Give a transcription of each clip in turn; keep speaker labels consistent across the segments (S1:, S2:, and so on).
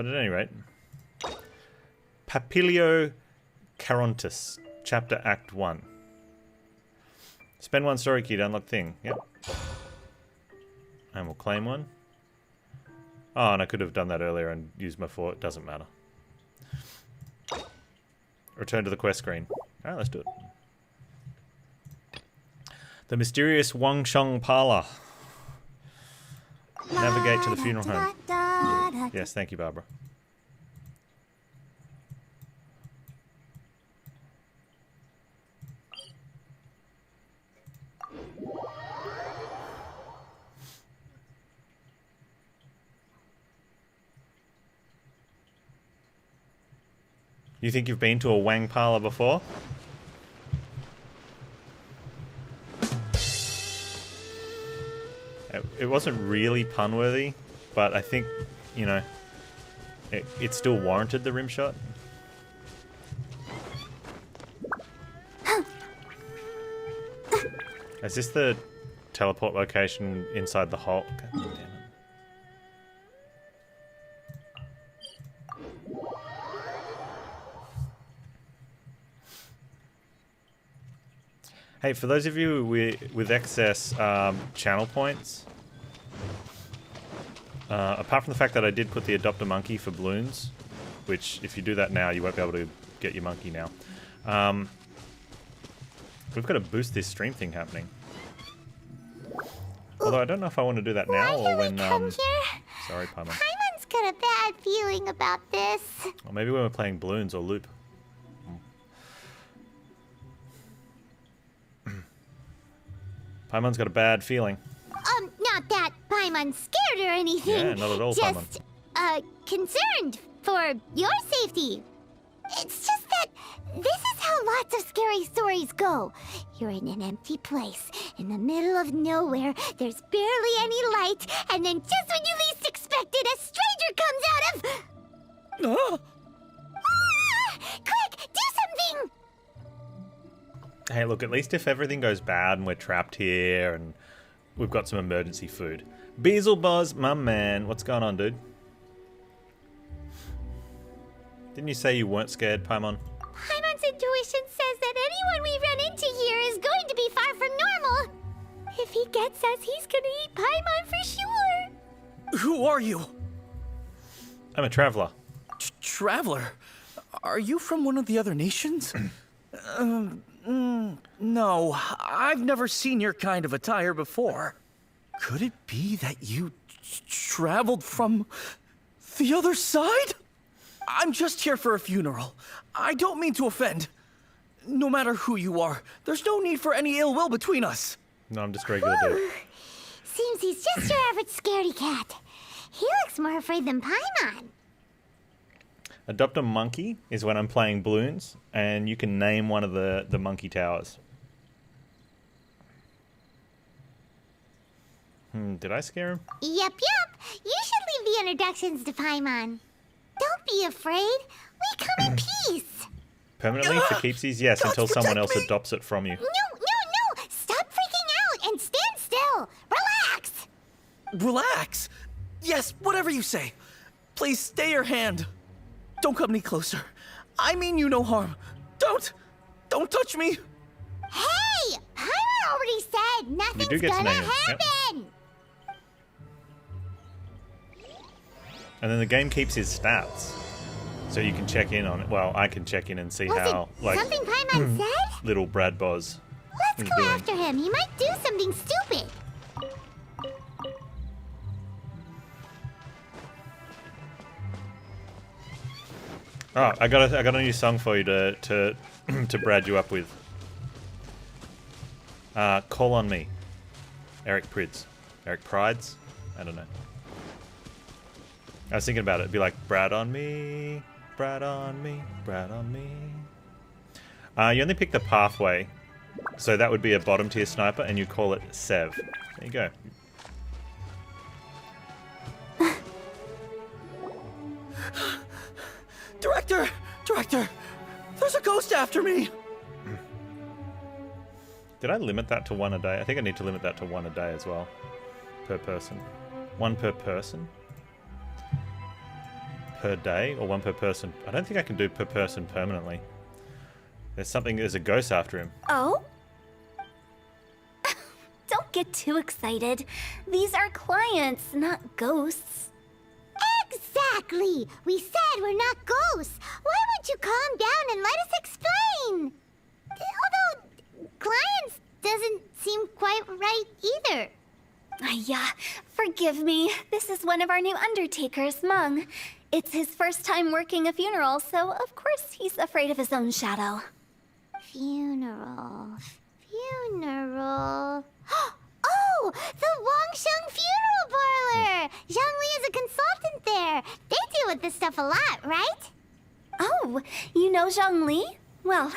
S1: But at any rate, Papilio Charontis, Chapter Act 1. Spend 1 story key to unlock thing. Yep. And we'll claim one. Oh, and I could have done that earlier and used my fort. Doesn't matter. Return to the quest screen. Alright, let's do it. The mysterious Wangsheng Parlor. Navigate to the funeral home. Yes, thank you, Barbara. You think you've been to a Wang parlor before? It wasn't really pun-worthy, but I think, you know, it still warranted the rim shot. Is this the teleport location inside the hole? God damn it. Hey, for those of you with excess channel points, apart from the fact that I did put the adopt a monkey for balloons, which if you do that now, you won't be able to get your monkey now. We've got to boost this stream thing happening. Although I don't know if I want to do that now or when. Sorry, Palmer.
S2: Paimon's got a bad feeling about this.
S1: Or maybe when we're playing balloons or loop. Paimon's got a bad feeling.
S2: Not that Paimon's scared or anything.
S1: Yeah, not at all, Paimon.
S2: Just, concerned for your safety. It's just that this is how lots of scary stories go. You're in an empty place, in the middle of nowhere, there's barely any light, and then just when you least expect it, a stranger comes out of... Ah! Quick, do something!
S1: Hey, look, at least if everything goes bad and we're trapped here and we've got some emergency food. Beelzebuzz, my man. What's going on, dude? Didn't you say you weren't scared, Paimon?
S2: Paimon's intuition says that anyone we run into here is going to be far from normal. If he gets us, he's gonna eat Paimon for sure.
S3: Who are you?
S1: I'm a traveler.
S3: Traveler? Are you from one of the other nations? No, I've never seen your kind of attire before. Could it be that you traveled from the other side? I'm just here for a funeral. I don't mean to offend. No matter who you are, there's no need for any ill will between us.
S1: No, I'm just a regular dude.
S2: Seems he's just your average scaredy cat. He looks more afraid than Paimon.
S1: Adopt a monkey is when I'm playing balloons, and you can name one of the monkey towers. Did I scare him?
S2: Yep. You should leave the introductions to Paimon. Don't be afraid. We come in peace.
S1: Permanently for keepsies? Yes, until someone else adopts it from you.
S2: No. Stop freaking out and stand still. Relax.
S3: Relax? Yes, whatever you say. Please stay your hand. Don't come any closer. I mean you no harm. Don't touch me.
S2: Hey, Paimon already said nothing's gonna happen.
S1: Yep. And then the game keeps his stats. So you can check in on it. Well, I can check in and see how, like,
S2: something Paimon said?
S1: little Brad Boz
S2: Let's go after him. He might do something stupid.
S1: Oh, I got a new song for you to brad you up with. Call on Me. Eric Prides. I don't know. I was thinking about it. It'd be like, Brad on me, Brad on me, Brad on me. You only pick the pathway. So that would be a bottom tier sniper, and you call it Sev. There you go.
S3: Director! There's a ghost after me!
S1: Did I limit that to 1 a day? I think I need to limit that to 1 a day as well. Per person. 1 per person? per day or 1 per person. I don't think I can do per person permanently. There's a ghost after him.
S2: Oh? Don't get too excited. These are clients, not ghosts. Exactly! We said we're not ghosts. Why won't you calm down and let us explain? Although, clients doesn't seem quite right either. Yeah, forgive me. This is one of our new undertakers, Mung. It's his first time working a funeral, so of course he's afraid of his own shadow. Funeral. Oh! The Wangsheng Funeral Parlor! Zhongli is a consultant there. They deal with this stuff a lot, right? Oh, you know Zhongli? Well,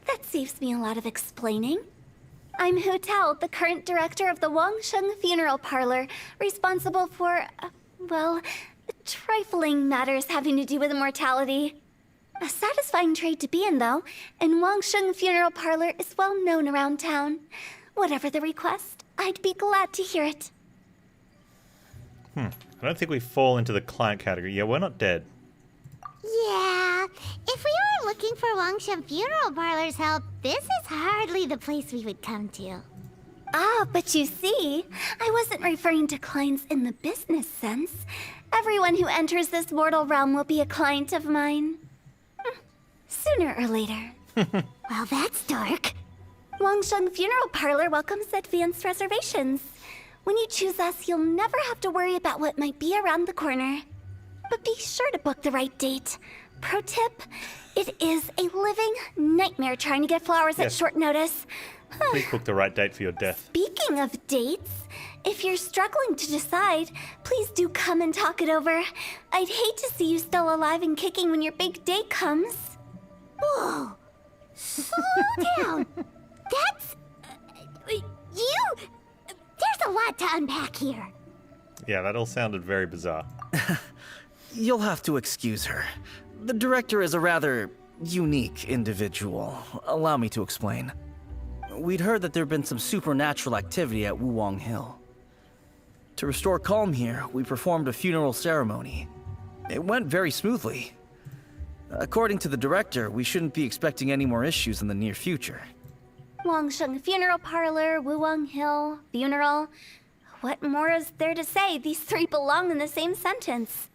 S2: that saves me a lot of explaining. I'm Hu Tao, the current director of the Wangsheng Funeral Parlor, responsible for, well, trifling matters having to do with immortality. A satisfying trade to be in, though, and Wangsheng Funeral Parlor is well known around town. Whatever the request, I'd be glad to hear it.
S1: I don't think we fall into the client category. Yeah, we're not dead.
S2: Yeah, if we were looking for Wangsheng Funeral Parlor's help, this is hardly the place we would come to. Ah, but you see, I wasn't referring to clients in the business sense. Everyone who enters this mortal realm will be a client of mine. Sooner or later. Well, that's dark. Wangsheng Funeral Parlor welcomes advanced reservations. When you choose us, you'll never have to worry about what might be around the corner. But be sure to book the right date. Pro tip, it is a living nightmare trying to get flowers at
S1: Yes.
S2: short notice.
S1: Please book the right date for your death.
S2: Speaking of dates, if you're struggling to decide, please do come and talk it over. I'd hate to see you still alive and kicking when your big day comes. Whoa! Slow down! That's... you... There's a lot to unpack here.
S1: Yeah, that all sounded very bizarre.
S3: You'll have to excuse her. The director is a rather unique individual. Allow me to explain. We'd heard that there'd been some supernatural activity at Wuwang Hill. To restore calm here, we performed a funeral ceremony. It went very smoothly. According to the director, we shouldn't be expecting any more issues in the near future.
S2: Wangsheng Funeral Parlor, Wuwang Hill, funeral. What more is there to say? These three belong in the same sentence.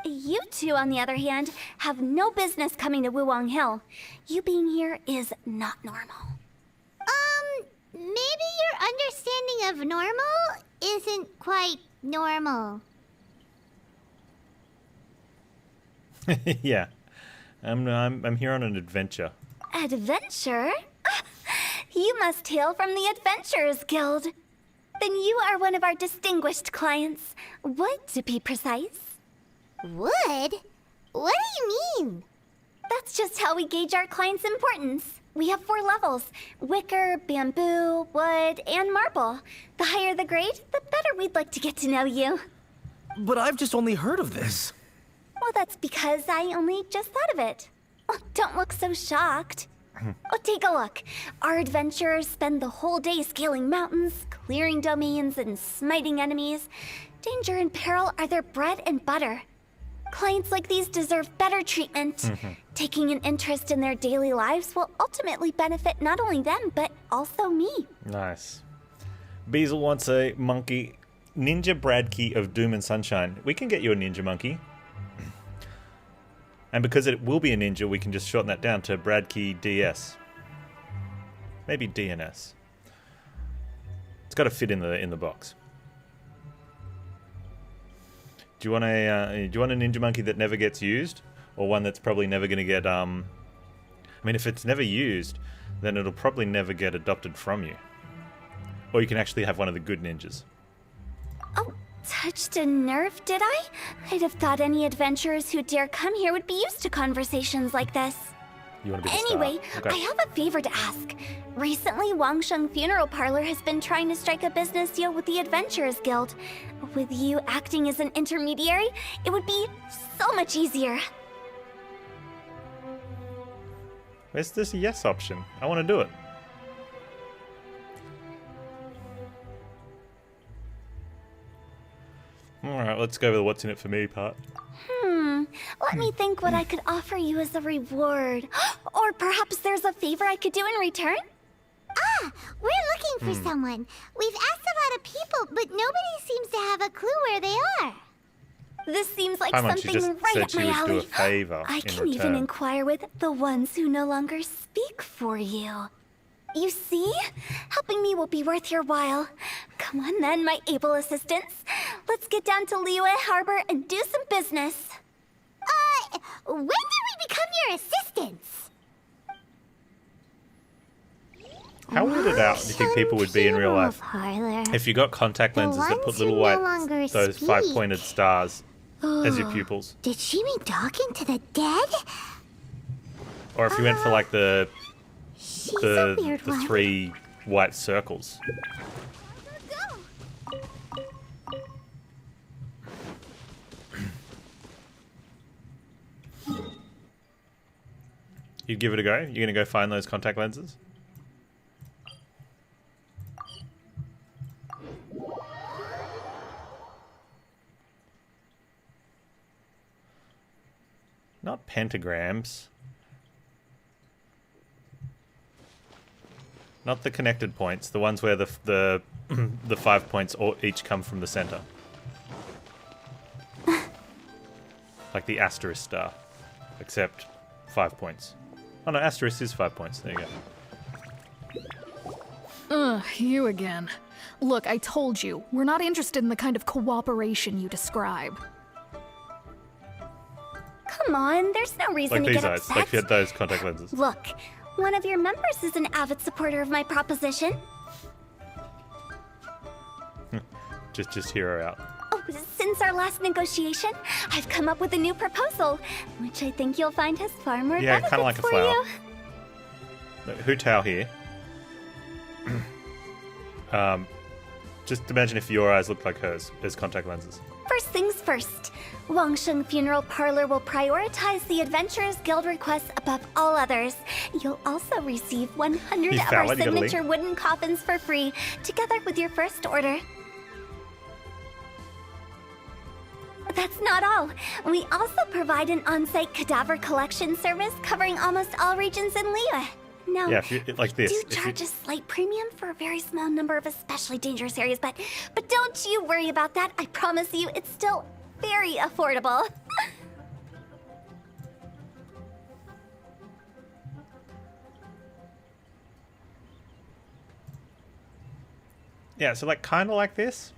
S2: You two, on the other hand, have no business coming to Wuwang Hill. You being here is not normal. Maybe your understanding of normal isn't quite normal.
S1: Yeah. I'm here on an adventure.
S2: Adventure? You must hail from the Adventurers Guild. Then you are one of our distinguished clients. Wood, to be precise. Wood? What do you mean? That's just how we gauge our clients' importance. We have 4 levels: wicker, bamboo, wood, and marble. The higher the grade, the better we'd like to get to know you.
S3: But I've just only heard of this.
S2: Well, that's because I only just thought of it. Oh, don't look so shocked. Oh, take a look. Our adventurers spend the whole day scaling mountains, clearing domains, and smiting enemies. Danger and peril are their bread and butter. Clients like these deserve better treatment. Taking an interest in their daily lives will ultimately benefit not only them, but also me.
S1: Nice. Beazle wants a monkey. Ninja Bradkey of Doom and Sunshine. We can get you a ninja monkey. And because it will be a ninja, we can just shorten that down to Bradkey DS. Maybe DNS. It's got to fit in the box. Do you want a ninja monkey that never gets used, or one that's probably never going to get I mean, if it's never used, then it'll probably never get adopted from you. Or you can actually have one of the good ninjas.
S2: Oh, touched a nerve, did I? I'd have thought any adventurers who dare come here would be used to conversations like this.
S1: You want to be the star.
S2: Anyway,
S1: Okay.
S2: I have a favor to ask. Recently, Wangsheng Funeral Parlor has been trying to strike a business deal with the Adventurers Guild. With you acting as an intermediary, it would be so much easier.
S1: Where's this yes option? I want to do it. Alright, let's go with the what's in it for me part.
S2: Let me think what I could offer you as a reward. Or perhaps there's a favor I could do in return? Ah, we're looking for someone. We've asked a lot of people, but nobody seems to have a clue where they are. This seems like
S1: Paimon, she
S2: something
S1: just
S2: right
S1: said
S2: up
S1: she
S2: my
S1: would do a
S2: alley.
S1: favor
S2: I
S1: in
S2: can even
S1: return.
S2: inquire with the ones who no longer speak for you. You see? Helping me will be worth your while. Come on then, my able assistants. Let's get down to Liyue Harbor and do some business. When did we become your assistants?
S1: How weirded out do you think people would be in real life if you got contact
S2: The
S1: lenses that put
S2: ones
S1: little
S2: who no
S1: white,
S2: longer
S1: those
S2: speak.
S1: 5-pointed stars as your pupils?
S2: Did she mean talking to the dead?
S1: Or if you went for like the
S2: She's a weird one.
S1: 3 white circles. You'd give it a go? You're gonna go find those contact lenses? Not pentagrams. Not the connected points. The ones where the 5 points all each come from the center. Like the asterisk star, except 5 points. Oh no, asterisk is 5 points. There you go.
S4: You again. Look, I told you, we're not interested in the kind of cooperation you describe.
S2: Come on, there's no reason
S1: Like
S2: to
S1: these
S2: get
S1: eyes.
S2: upset.
S1: Like if you had those contact lenses.
S2: Look, one of your members is an avid supporter of my proposition.
S1: Just hear her out.
S2: Oh, since our last negotiation, I've come up with a new proposal, which I think you'll find has far more
S1: Yeah,
S2: benefits
S1: kinda like a
S2: for
S1: flower.
S2: you.
S1: Hu Tao here. Just imagine if your eyes looked like hers as contact lenses.
S2: First things first, Wangsheng Funeral Parlor will prioritize the Adventurers Guild requests above all others. You'll also receive 100
S1: You
S2: of
S1: found
S2: our
S1: it, you got a link?
S2: signature wooden coffins for free, together with your first order. That's not all. We also provide an on-site cadaver collection service covering almost all regions in Liyue. Now,
S1: Yeah, if you like this.
S2: do
S1: if you-
S2: charge a slight premium for a very small number of especially dangerous areas, but don't you worry about that. I promise you, it's still very affordable.
S1: Yeah, so like kind of like this,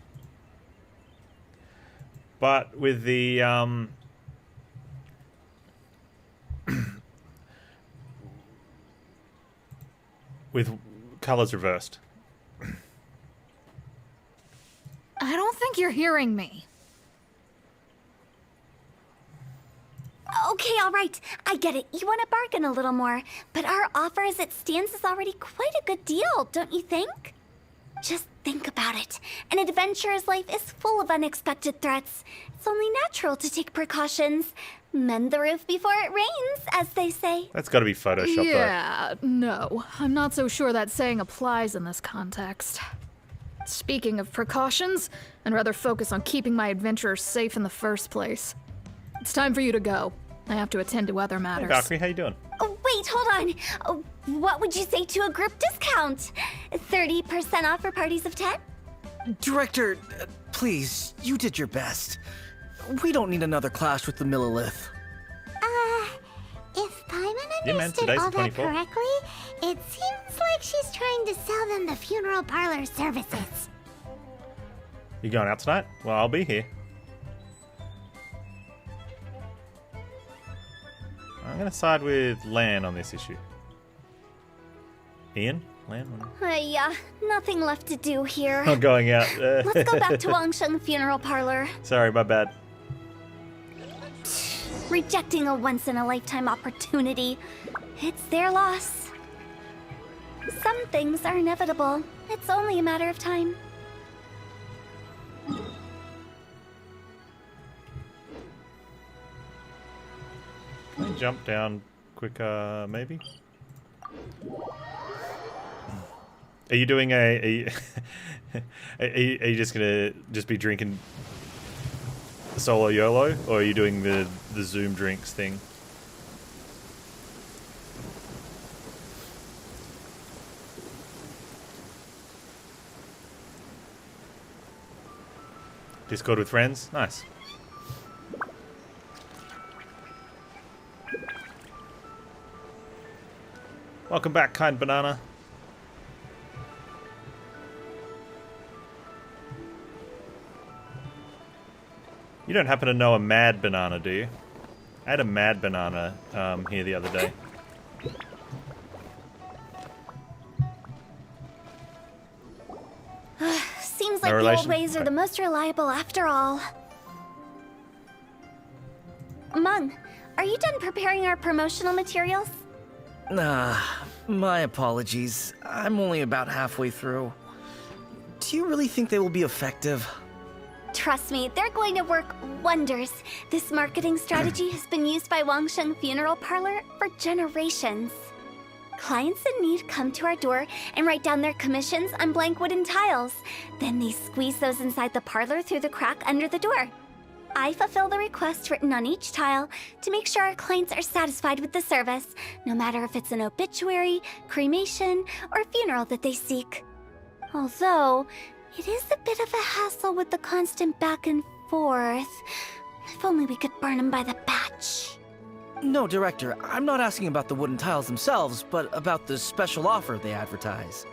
S1: but with the with colors reversed.
S4: I don't think you're hearing me.
S2: Okay, all right. I get it. You want to bargain a little more, but our offer as it stands is already quite a good deal, don't you think? Just think about it. An adventurer's life is full of unexpected threats. It's only natural to take precautions. Mend the roof before it rains, as they say.
S1: That's got to be Photoshop
S4: Yeah, no. I'm not so sure that saying applies in this context. Speaking of precautions, I'd rather focus on keeping my adventurers safe in the first place. It's time for you to go. I have to attend to other
S1: though. Hey
S4: matters.
S1: Valkyrie, how you doing?
S2: Oh, wait, hold on. Oh, what would you say to a group discount? 30% off for parties of 10?
S3: Director, please, you did your best. We don't need another clash with the Millilith.
S2: If Paimon
S1: Yeah, man,
S2: understood
S1: today's
S2: all
S1: the
S2: that
S1: 24th.
S2: correctly, it seems like she's trying to sell them the funeral parlor services.
S1: You going out tonight? Well, I'll be here. I'm gonna side with Lan on this issue. Ian? Lan?
S2: Yeah, nothing left to do here.
S1: I'm going out.
S2: Let's go back to Wangsheng Funeral Parlor.
S1: Sorry, my bad.
S2: Rejecting a once-in-a-lifetime opportunity. It's their loss. Some things are inevitable. It's only a matter of time.
S1: Can I jump down quicker, maybe? Are you doing are you just gonna be drinking solo YOLO, or are you doing the Zoom drinks thing? Discord with friends? Nice. Welcome back, kind banana. You don't happen to know a mad banana, do you? I had a mad banana here the other day.
S2: Seems
S1: No
S2: like the
S1: relation?
S2: old ways are the most reliable after all. Mung, are you done preparing our promotional materials?
S3: Nah, my apologies. I'm only about halfway through. Do you really think they will be effective?
S2: Trust me, they're going to work wonders. This marketing strategy has been used by Wangsheng Funeral Parlor for generations. Clients in need come to our door and write down their commissions on blank wooden tiles. Then they squeeze those inside the parlor through the crack under the door. I fulfill the request written on each tile to make sure our clients are satisfied with the service, no matter if it's an obituary, cremation, or funeral that they seek. Although, it is a bit of a hassle with the constant back and forth. If only we could burn them by the batch.
S3: No, Director, I'm not asking about the wooden tiles themselves, but about the special offer they advertise.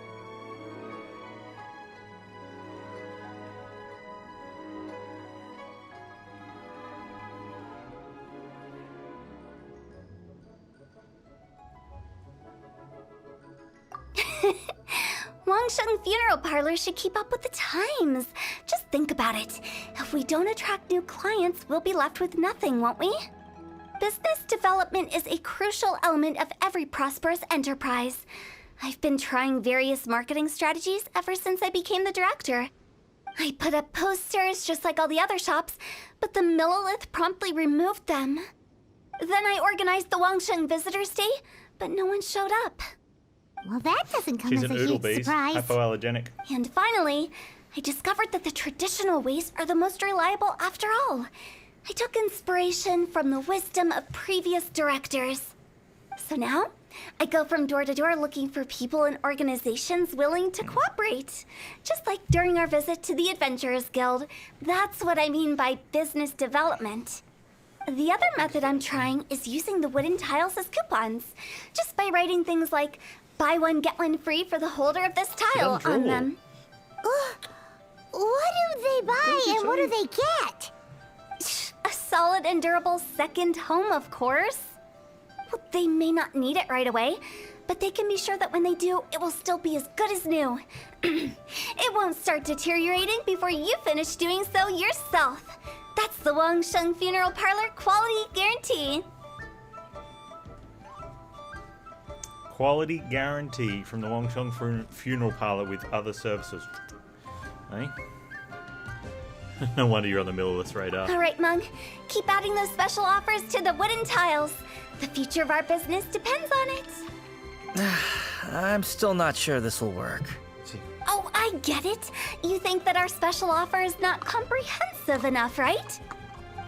S2: Wangsheng Funeral Parlor should keep up with the times. Just think about it. If we don't attract new clients, we'll be left with nothing, won't we? Business development is a crucial element of every prosperous enterprise. I've been trying various marketing strategies ever since I became the director. I put up posters just like all the other shops, but the Millilith promptly removed them. Then I organized the Wangsheng Visitors Day, but no one showed up.
S5: Well, that doesn't come
S1: She's
S5: as
S1: an
S5: a huge
S1: oodlebeast,
S5: surprise.
S1: hypoallergenic.
S2: And finally, I discovered that the traditional ways are the most reliable after all. I took inspiration from the wisdom of previous directors. So now, I go from door to door looking for people and organizations willing to cooperate. Just like during our visit to the Adventurers Guild. That's what I mean by business development. The other method I'm trying is using the wooden tiles as coupons. Just by writing things like, buy one, get one free for the holder of this tile on
S1: drool.
S2: them.
S5: What do they buy and what do they get?
S2: A solid and durable second home, of course. Well, they may not need it right away, but they can be sure that when they do, it will still be as good as new. It won't start deteriorating before you finish doing so yourself. That's the Wangsheng Funeral Parlor quality guarantee.
S1: Quality guarantee from the Wangsheng Funeral Parlor with other services. Eh? No wonder you're on the Millilith radar.
S2: All right, Mung. Keep adding those special offers to the wooden tiles. The future of our business depends on it.
S3: I'm still not sure this will work.
S2: Oh, I get it. You think that our special offer is not comprehensive enough, right?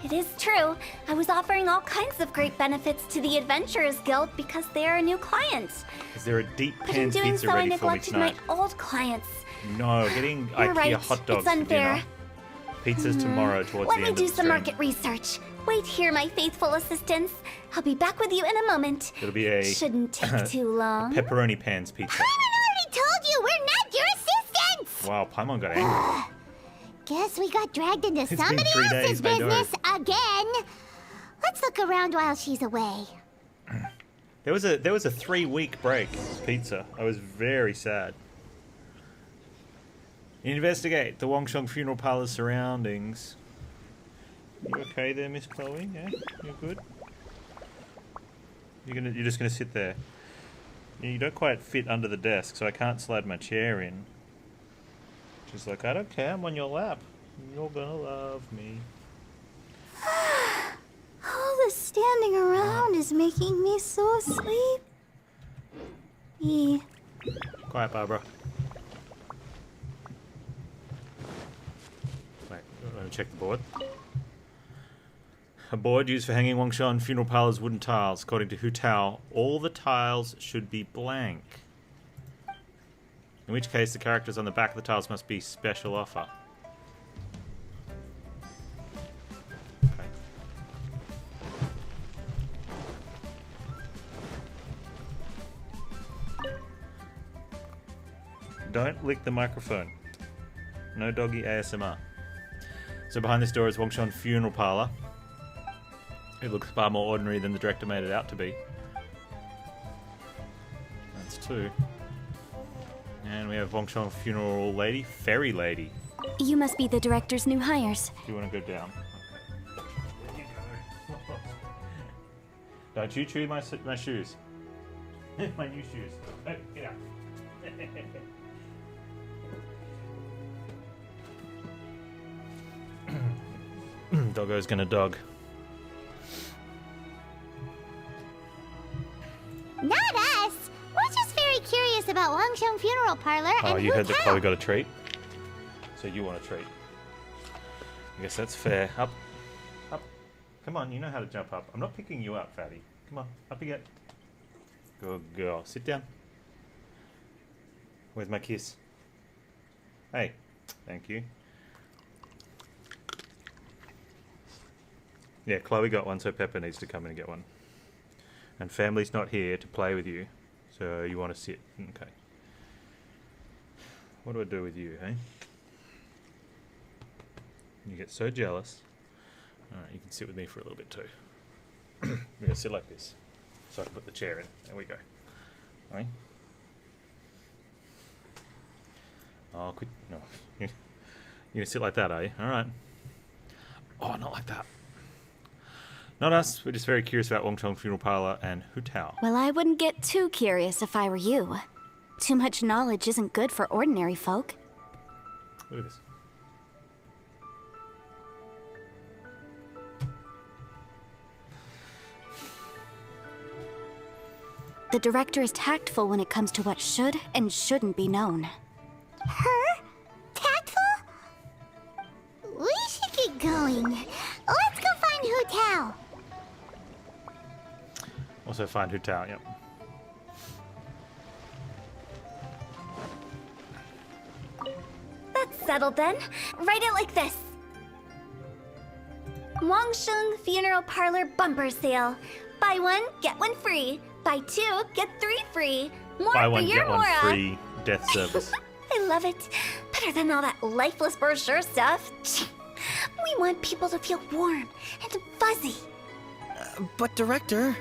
S2: It is true. I was offering all kinds of great benefits to the Adventurers Guild because they are a new client.
S1: Is there a deep
S2: But in
S1: Panz
S2: doing
S1: pizza
S2: so, I
S1: ready for me
S2: neglected my
S1: tonight?
S2: old clients.
S1: No, getting
S2: You're
S1: IKEA
S2: right.
S1: hot dogs
S2: It's
S1: for
S2: unfair.
S1: dinner. Pizza's tomorrow towards
S2: Let
S1: the
S2: me
S1: end
S2: do
S1: of the
S2: some
S1: stream.
S2: market research. Wait here, my faithful assistants. I'll be back with you in a moment.
S1: It'll be a
S2: Shouldn't take too long.
S1: pepperoni Panz pizza.
S5: Paimon already told you we're not your assistants!
S1: Wow, Paimon got angry.
S5: Guess we got dragged into
S1: been
S5: somebody
S1: 3 days,
S5: else's
S1: my dog.
S5: business again. Let's look around while she's away.
S1: There was a 3-week break. Pizza. I was very sad. Investigate the Wangsheng Funeral Parlor's surroundings. You okay there, Miss Chloe? Yeah, you're good. You're just gonna sit there. You don't quite fit under the desk, so I can't slide my chair in. She's like, I don't care. I'm on your lap. You're gonna love me.
S5: All the standing around is making me so sleepy.
S1: Quiet, Barbara. Wait, let me check the board. A board used for hanging Wongshan funeral parlor's wooden tiles. According to Hu Tao, all the tiles should be blank. In which case, the characters on the back of the tiles must be special offer. Okay. Don't lick the microphone. No doggy ASMR. So behind this door is Wongshan funeral parlor. It looks far more ordinary than the director made it out to be. That's two. And we have Wongshan funeral lady, fairy lady.
S5: You must be the director's new hires.
S1: Do you want to go down? Okay. Don't you chew my shoes. My new shoes. Oh, get out. Doggo's gonna dog.
S2: Not us. We're just very curious about Wongshan Funeral Parlor
S1: Oh,
S2: and
S1: you
S2: Hu
S1: heard that
S2: Tao.
S1: Chloe got a treat? So you want a treat. I guess that's fair. Up. Up. Come on, you know how to jump up. I'm not picking you up, fatty. Come on, up you get. Good girl. Sit down. Where's my kiss? Hey. Thank you. Yeah, Chloe got one, so Pepper needs to come in and get one. And family's not here to play with you, so you want to sit. Okay. What do I do with you, eh? You get so jealous. Alright, you can sit with me for a little bit too. We're going to sit like this. So I can put the chair in. There we go. Right? Oh, quit. No. You're going to sit like that, are you? Alright. Oh, not like that. Not us. We're just very curious about Wongshan Funeral Parlor and Hu Tao.
S5: Well, I wouldn't get too curious if I were you. Too much knowledge isn't good for ordinary folk.
S1: Look at this.
S5: The director is tactful when it comes to what should and shouldn't be known.
S2: Her? Tactful? We should get going. Let's go find Hu Tao.
S1: Also find Hu Tao, yep.
S5: That's settled then. Write it like this. Wongshan Funeral Parlor Bumper Sale. Buy one, get one free. Buy two, get three free. More
S1: Buy
S5: for
S1: one,
S5: your
S1: get one
S5: Mora.
S1: free death service.
S5: I love it. Better than all that lifeless brochure stuff. We want people to feel warm and fuzzy.
S3: But director,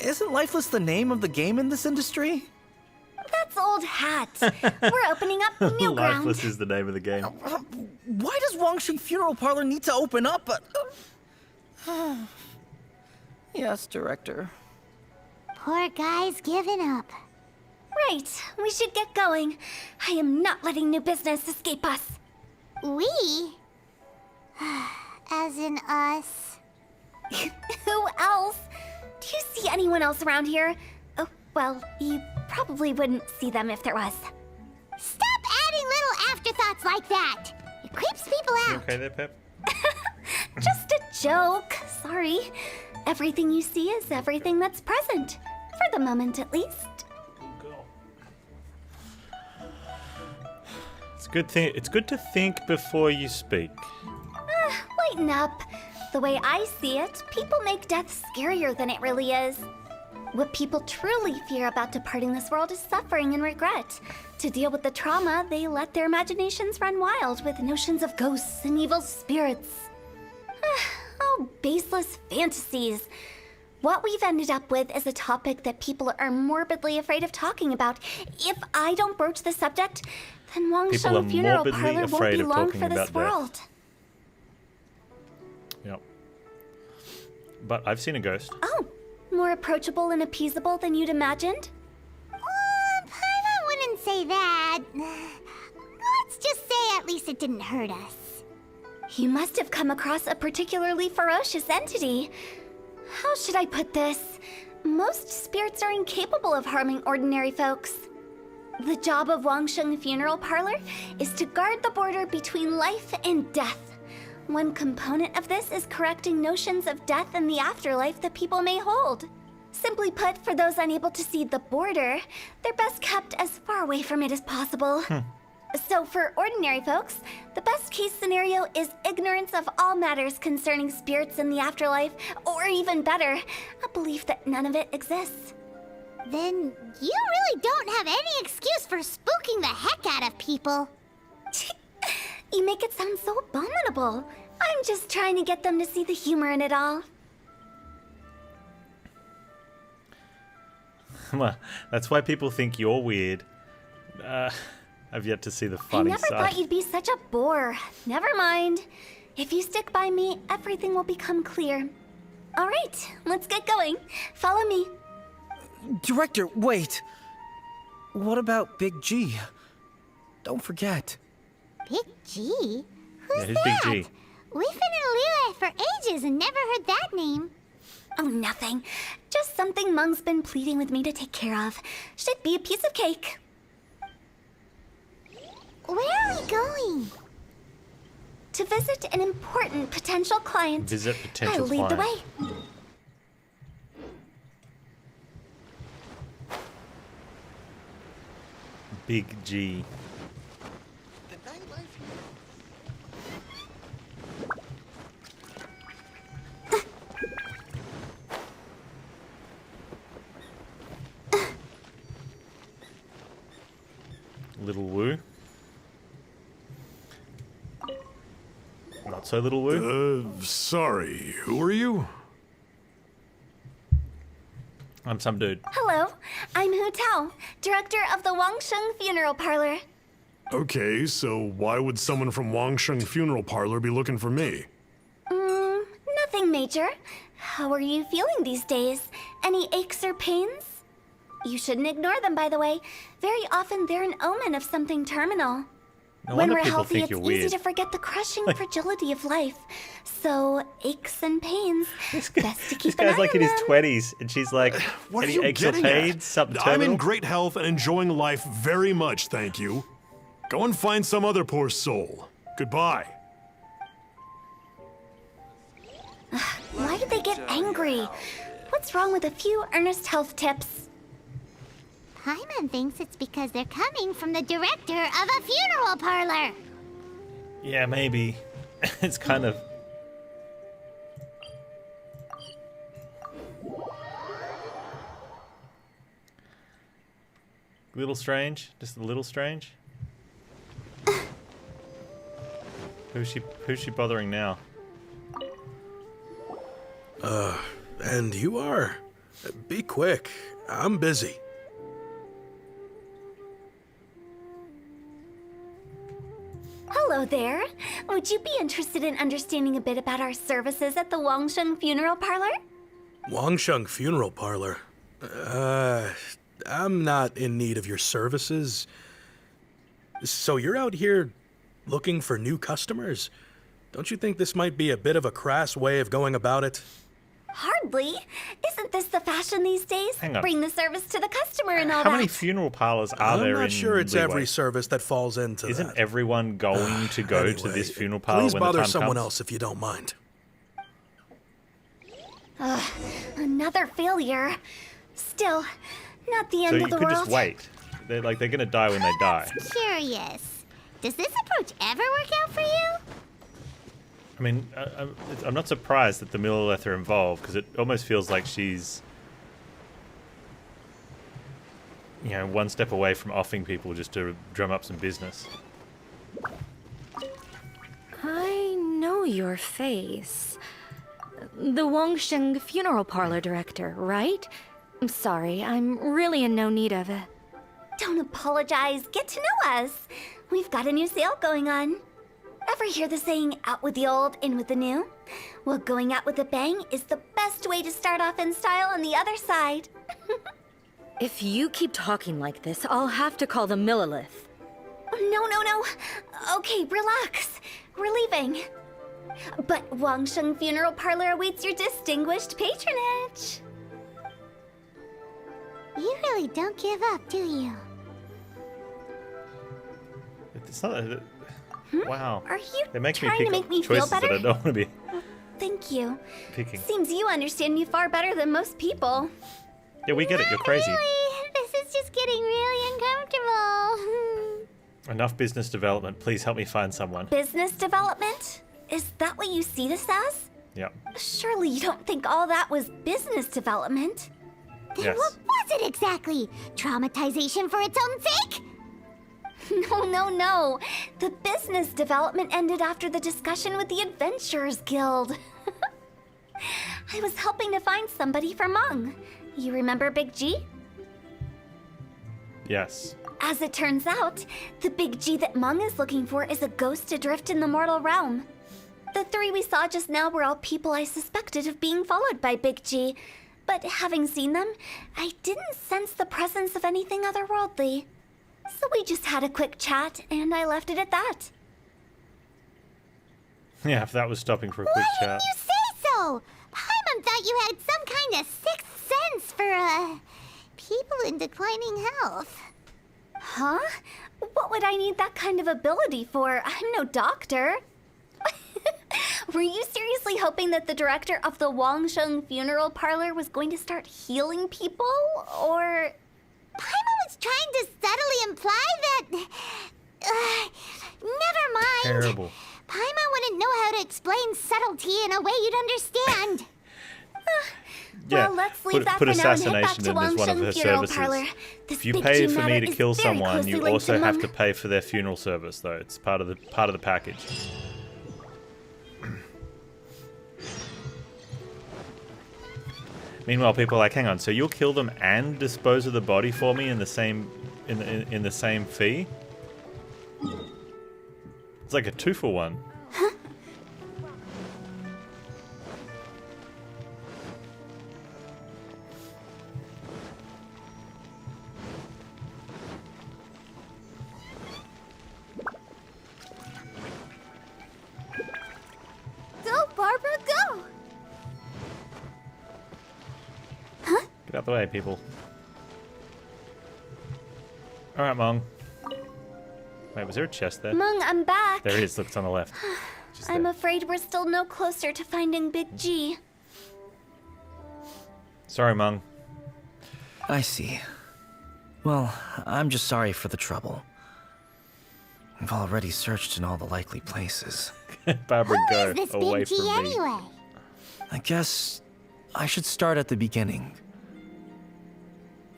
S3: isn't Lifeless the name of the game in this industry?
S5: That's old hat. We're opening up new ground.
S1: Lifeless is the name of the game.
S3: Why does Wongshan Funeral Parlor need to open up? Yes, director.
S2: Poor guy's given up.
S5: Right, we should get going. I am not letting new business escape us.
S2: We? As in us.
S5: Who else? Do you see anyone else around here? Oh, well, you probably wouldn't see them if there was.
S2: Stop adding little afterthoughts like that. It creeps people
S1: You
S2: out.
S1: okay there, Pep?
S5: Just a joke. Sorry. Everything you see is everything that's present. For the moment, at least.
S1: Cool. It's good to think before you speak.
S5: Lighten up. The way I see it, people make death scarier than it really is. What people truly fear about departing this world is suffering and regret. To deal with the trauma, they let their imaginations run wild with notions of ghosts and evil spirits. Oh, baseless fantasies. What we've ended up with is a topic that people are morbidly afraid of talking about. If I don't broach the subject, then
S1: People are
S5: Wongshan Funeral
S1: morbidly
S5: Parlor won't
S1: afraid
S5: be
S1: of
S5: long
S1: talking
S5: for this
S1: about death.
S5: world.
S1: Yep. But I've seen a ghost.
S5: Oh, more approachable and appeasable than you'd imagined?
S2: I wouldn't say that. Let's just say at least it didn't hurt us.
S5: You must have come across a particularly ferocious entity. How should I put this? Most spirits are incapable of harming ordinary folks. The job of Wongshan Funeral Parlor is to guard the border between life and death. One component of this is correcting notions of death and the afterlife that people may hold. Simply put, for those unable to see the border, they're best kept as far away from it as possible. So for ordinary folks, the best case scenario is ignorance of all matters concerning spirits in the afterlife, or even better, a belief that none of it exists.
S2: Then you really don't have any excuse for spooking the heck out of people.
S5: You make it sound so abominable. I'm just trying to get them to see the humor in it all.
S1: Well, that's why people think you're weird. I've yet to see the funny
S5: I never
S1: side.
S5: thought you'd be such a bore. Never mind. If you stick by me, everything will become clear. All right, let's get going. Follow me.
S3: Director, wait. What about Big G? Don't forget.
S2: Big G? Who's
S1: Yeah, who's
S2: that?
S1: Big G?
S2: We've been in Liyue for ages and never heard that name.
S5: Oh, nothing. Just something Mung's been pleading with me to take care of. Should be a piece of cake.
S2: Where are we going?
S5: To visit an important potential client.
S1: Visit potential
S5: I'll lead the way.
S1: client. Big G. Little Woo. Not so Little Woo.
S6: Sorry, who are you?
S1: I'm some dude.
S5: Hello, I'm Hu Tao, director of the Wangsheng Funeral Parlor.
S6: Okay, so why would someone from Wangsheng Funeral Parlor be looking for me?
S5: Nothing major. How are you feeling these days? Any aches or pains? You shouldn't ignore them, by the way. Very often they're an omen of something terminal.
S1: No
S5: When
S1: wonder
S5: we're
S1: people
S5: healthy,
S1: think
S5: it's
S1: you're
S5: easy
S1: weird.
S5: to forget the crushing fragility of life. So, aches and pains, best to
S1: This
S5: keep an
S1: guy's
S5: eye
S1: like
S5: on
S1: in his
S5: them.
S1: 20s, and she's like,
S6: What are
S1: any
S6: you
S1: aches or
S6: getting
S1: pains?
S6: at?
S1: Something
S6: I'm
S1: terminal?
S6: in great health and enjoying life very much, thank you. Go and find some other poor soul. Goodbye.
S5: Why did they get angry? What's wrong with a few earnest health tips?
S2: Paimon thinks it's because they're coming from the director of a funeral parlor.
S1: Yeah, maybe. It's kind of... Little strange? Just a little strange? Who's she bothering now?
S7: And you are? Be quick. I'm busy.
S5: Hello there. Would you be interested in understanding a bit about our services at the Wangsheng Funeral Parlor?
S7: Wangsheng Funeral Parlor. I'm not in need of your services. So you're out here looking for new customers? Don't you think this might be a bit of a crass way of going about it?
S5: Hardly. Isn't this the fashion these days?
S1: Hang on.
S5: Bring the service to the customer and all
S1: How
S5: that.
S1: many funeral parlors are
S7: I'm
S1: there in
S7: not sure it's
S1: Liyue?
S7: every service that falls into
S1: Isn't
S7: that.
S1: everyone going to go to
S7: Anyway,
S1: this funeral parlor
S7: please
S1: when the
S7: bother
S1: time
S7: someone
S1: comes?
S7: else if you don't mind.
S5: Another failure. Still, not the
S1: So
S5: end
S1: you
S5: of the
S1: could
S5: world.
S1: just wait. They're gonna die when they die.
S2: Curious. Does this approach ever work out for you?
S1: I mean, I'm not surprised that the Millilith are involved, because it almost feels like she's, you know, one step away from offing people just to drum up some business.
S8: I know your face. The Wangsheng Funeral Parlor director, right? I'm sorry, I'm really in no need of it.
S5: Don't apologize. Get to know us. We've got a new sale going on. Ever hear the saying, out with the old, in with the new? Well, going out with a bang is the best way to start off in style on the other side.
S8: If you keep talking like this, I'll have to call the Millilith.
S5: No. Okay, relax. We're leaving. But Wangsheng Funeral Parlor awaits your distinguished patronage.
S2: You really don't give up, do you?
S1: It's not. Wow.
S5: Are you
S1: They make me
S5: trying
S1: pick
S5: to make
S1: up
S5: me feel
S1: choices that
S5: better?
S1: I don't want to be
S5: Thank you.
S1: picking.
S5: Seems you understand me far better than most people.
S1: Yeah, we get it. You're crazy.
S2: Really? This is just getting really uncomfortable.
S1: Enough business development. Please help me find someone.
S5: Business development? Is that what you see this as?
S1: Yep.
S5: Surely you don't think all that was business development?
S2: Then
S1: Yes.
S2: what was it exactly? Traumatization for its own sake?
S5: No. The business development ended after the discussion with the Adventurers Guild. I was helping to find somebody for Mung. You remember Big G?
S1: Yes.
S5: As it turns out, the Big G that Mung is looking for is a ghost adrift in the mortal realm. The three we saw just now were all people I suspected of being followed by Big G, but having seen them, I didn't sense the presence of anything otherworldly. So we just had a quick chat, and I left it at that.
S1: Yeah, if that was stopping for a quick
S2: Why
S1: chat.
S2: didn't you say so? Paimon thought you had some kind of sixth sense for, people in declining health.
S5: Huh? What would I need that kind of ability for? I'm no doctor. Were you seriously hoping that the director of the Wangsheng funeral parlor was going to start healing people? Or...
S2: Paimon was trying to subtly imply that... never mind.
S1: Terrible.
S2: Paimon wouldn't know how to explain subtlety in a way you'd understand.
S1: Yeah,
S5: well, let's leave that
S1: put
S5: for now and head back
S1: assassination
S5: to
S1: in as one of
S5: Wangsheng
S1: her
S5: funeral
S1: services.
S5: parlor. This
S1: If you
S5: Big
S1: pay
S5: G
S1: for me
S5: matter
S1: to
S5: is
S1: kill
S5: very
S1: someone,
S5: closely
S1: you
S5: linked
S1: also
S5: to
S1: have
S5: Mung.
S1: to pay for their funeral service, though. It's part of the package. Meanwhile, people are like, hang on, so you'll kill them and dispose of the body for me in the same in the same fee? It's like a 2-for-1.
S2: Go, Barbara, go!
S1: Get out the way, people. Alright, Mong. Wait, was there a chest there?
S5: Mung, I'm back.
S1: There it is, look, it's on the left. Just
S5: I'm
S1: there.
S5: afraid we're still no closer to finding Big G.
S1: Sorry, Mong.
S3: I see. Well, I'm just sorry for the trouble. I've already searched in all the likely places.
S1: Barbara,
S2: Who
S1: go
S2: is this
S1: away
S2: Big G
S1: from me.
S2: anyway?
S3: I guess I should start at the beginning.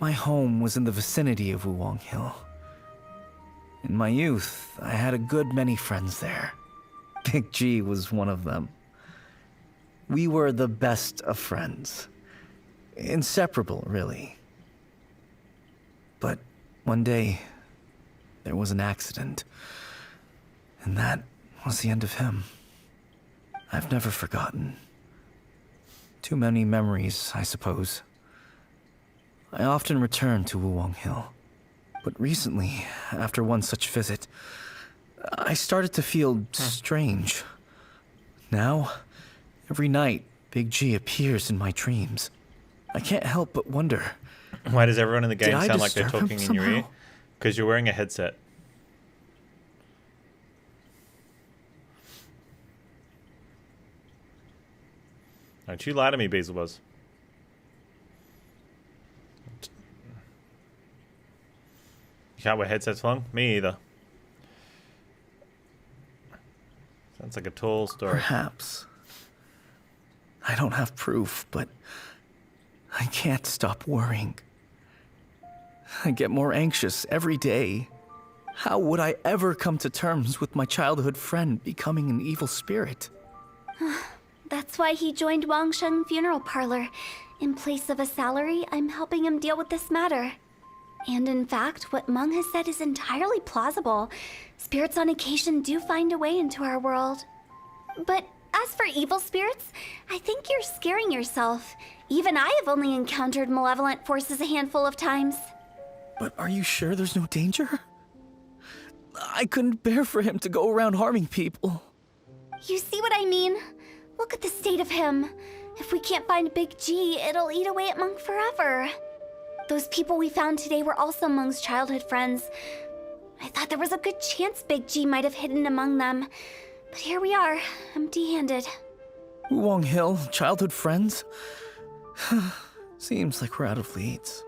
S3: My home was in the vicinity of Wuwang Hill. In my youth, I had a good many friends there. Big G was one of them. We were the best of friends. Inseparable, really. But one day, there was an accident. And that was the end of him. I've never forgotten. Too many memories, I suppose. I often return to Wuwang Hill. But recently, after one such visit, I started to feel strange. Now, every night, Big G appears in my dreams. I can't help but wonder.
S1: Why does everyone in the game
S3: Did I
S1: sound like they're
S3: disturb him
S1: talking in your ear?
S3: somehow?
S1: Because you're wearing a headset. Don't you lie to me, Beelzebuz. You can't wear headsets long? Me either. Sounds like a tall story.
S3: Perhaps. I don't have proof, but I can't stop worrying. I get more anxious every day. How would I ever come to terms with my childhood friend becoming an evil spirit?
S5: That's why he joined Wangsheng Funeral Parlor. In place of a salary, I'm helping him deal with this matter. And in fact, what Mung has said is entirely plausible. Spirits on occasion do find a way into our world. But as for evil spirits, I think you're scaring yourself. Even I have only encountered malevolent forces a handful of times.
S3: But are you sure there's no danger? I couldn't bear for him to go around harming people.
S5: You see what I mean? Look at the state of him. If we can't find Big G, it'll eat away at Mung forever. Those people we found today were also Mung's childhood friends. I thought there was a good chance Big G might have hidden among them. But here we are, empty-handed.
S3: Wong Hill, childhood friends? Seems like we're out of leads.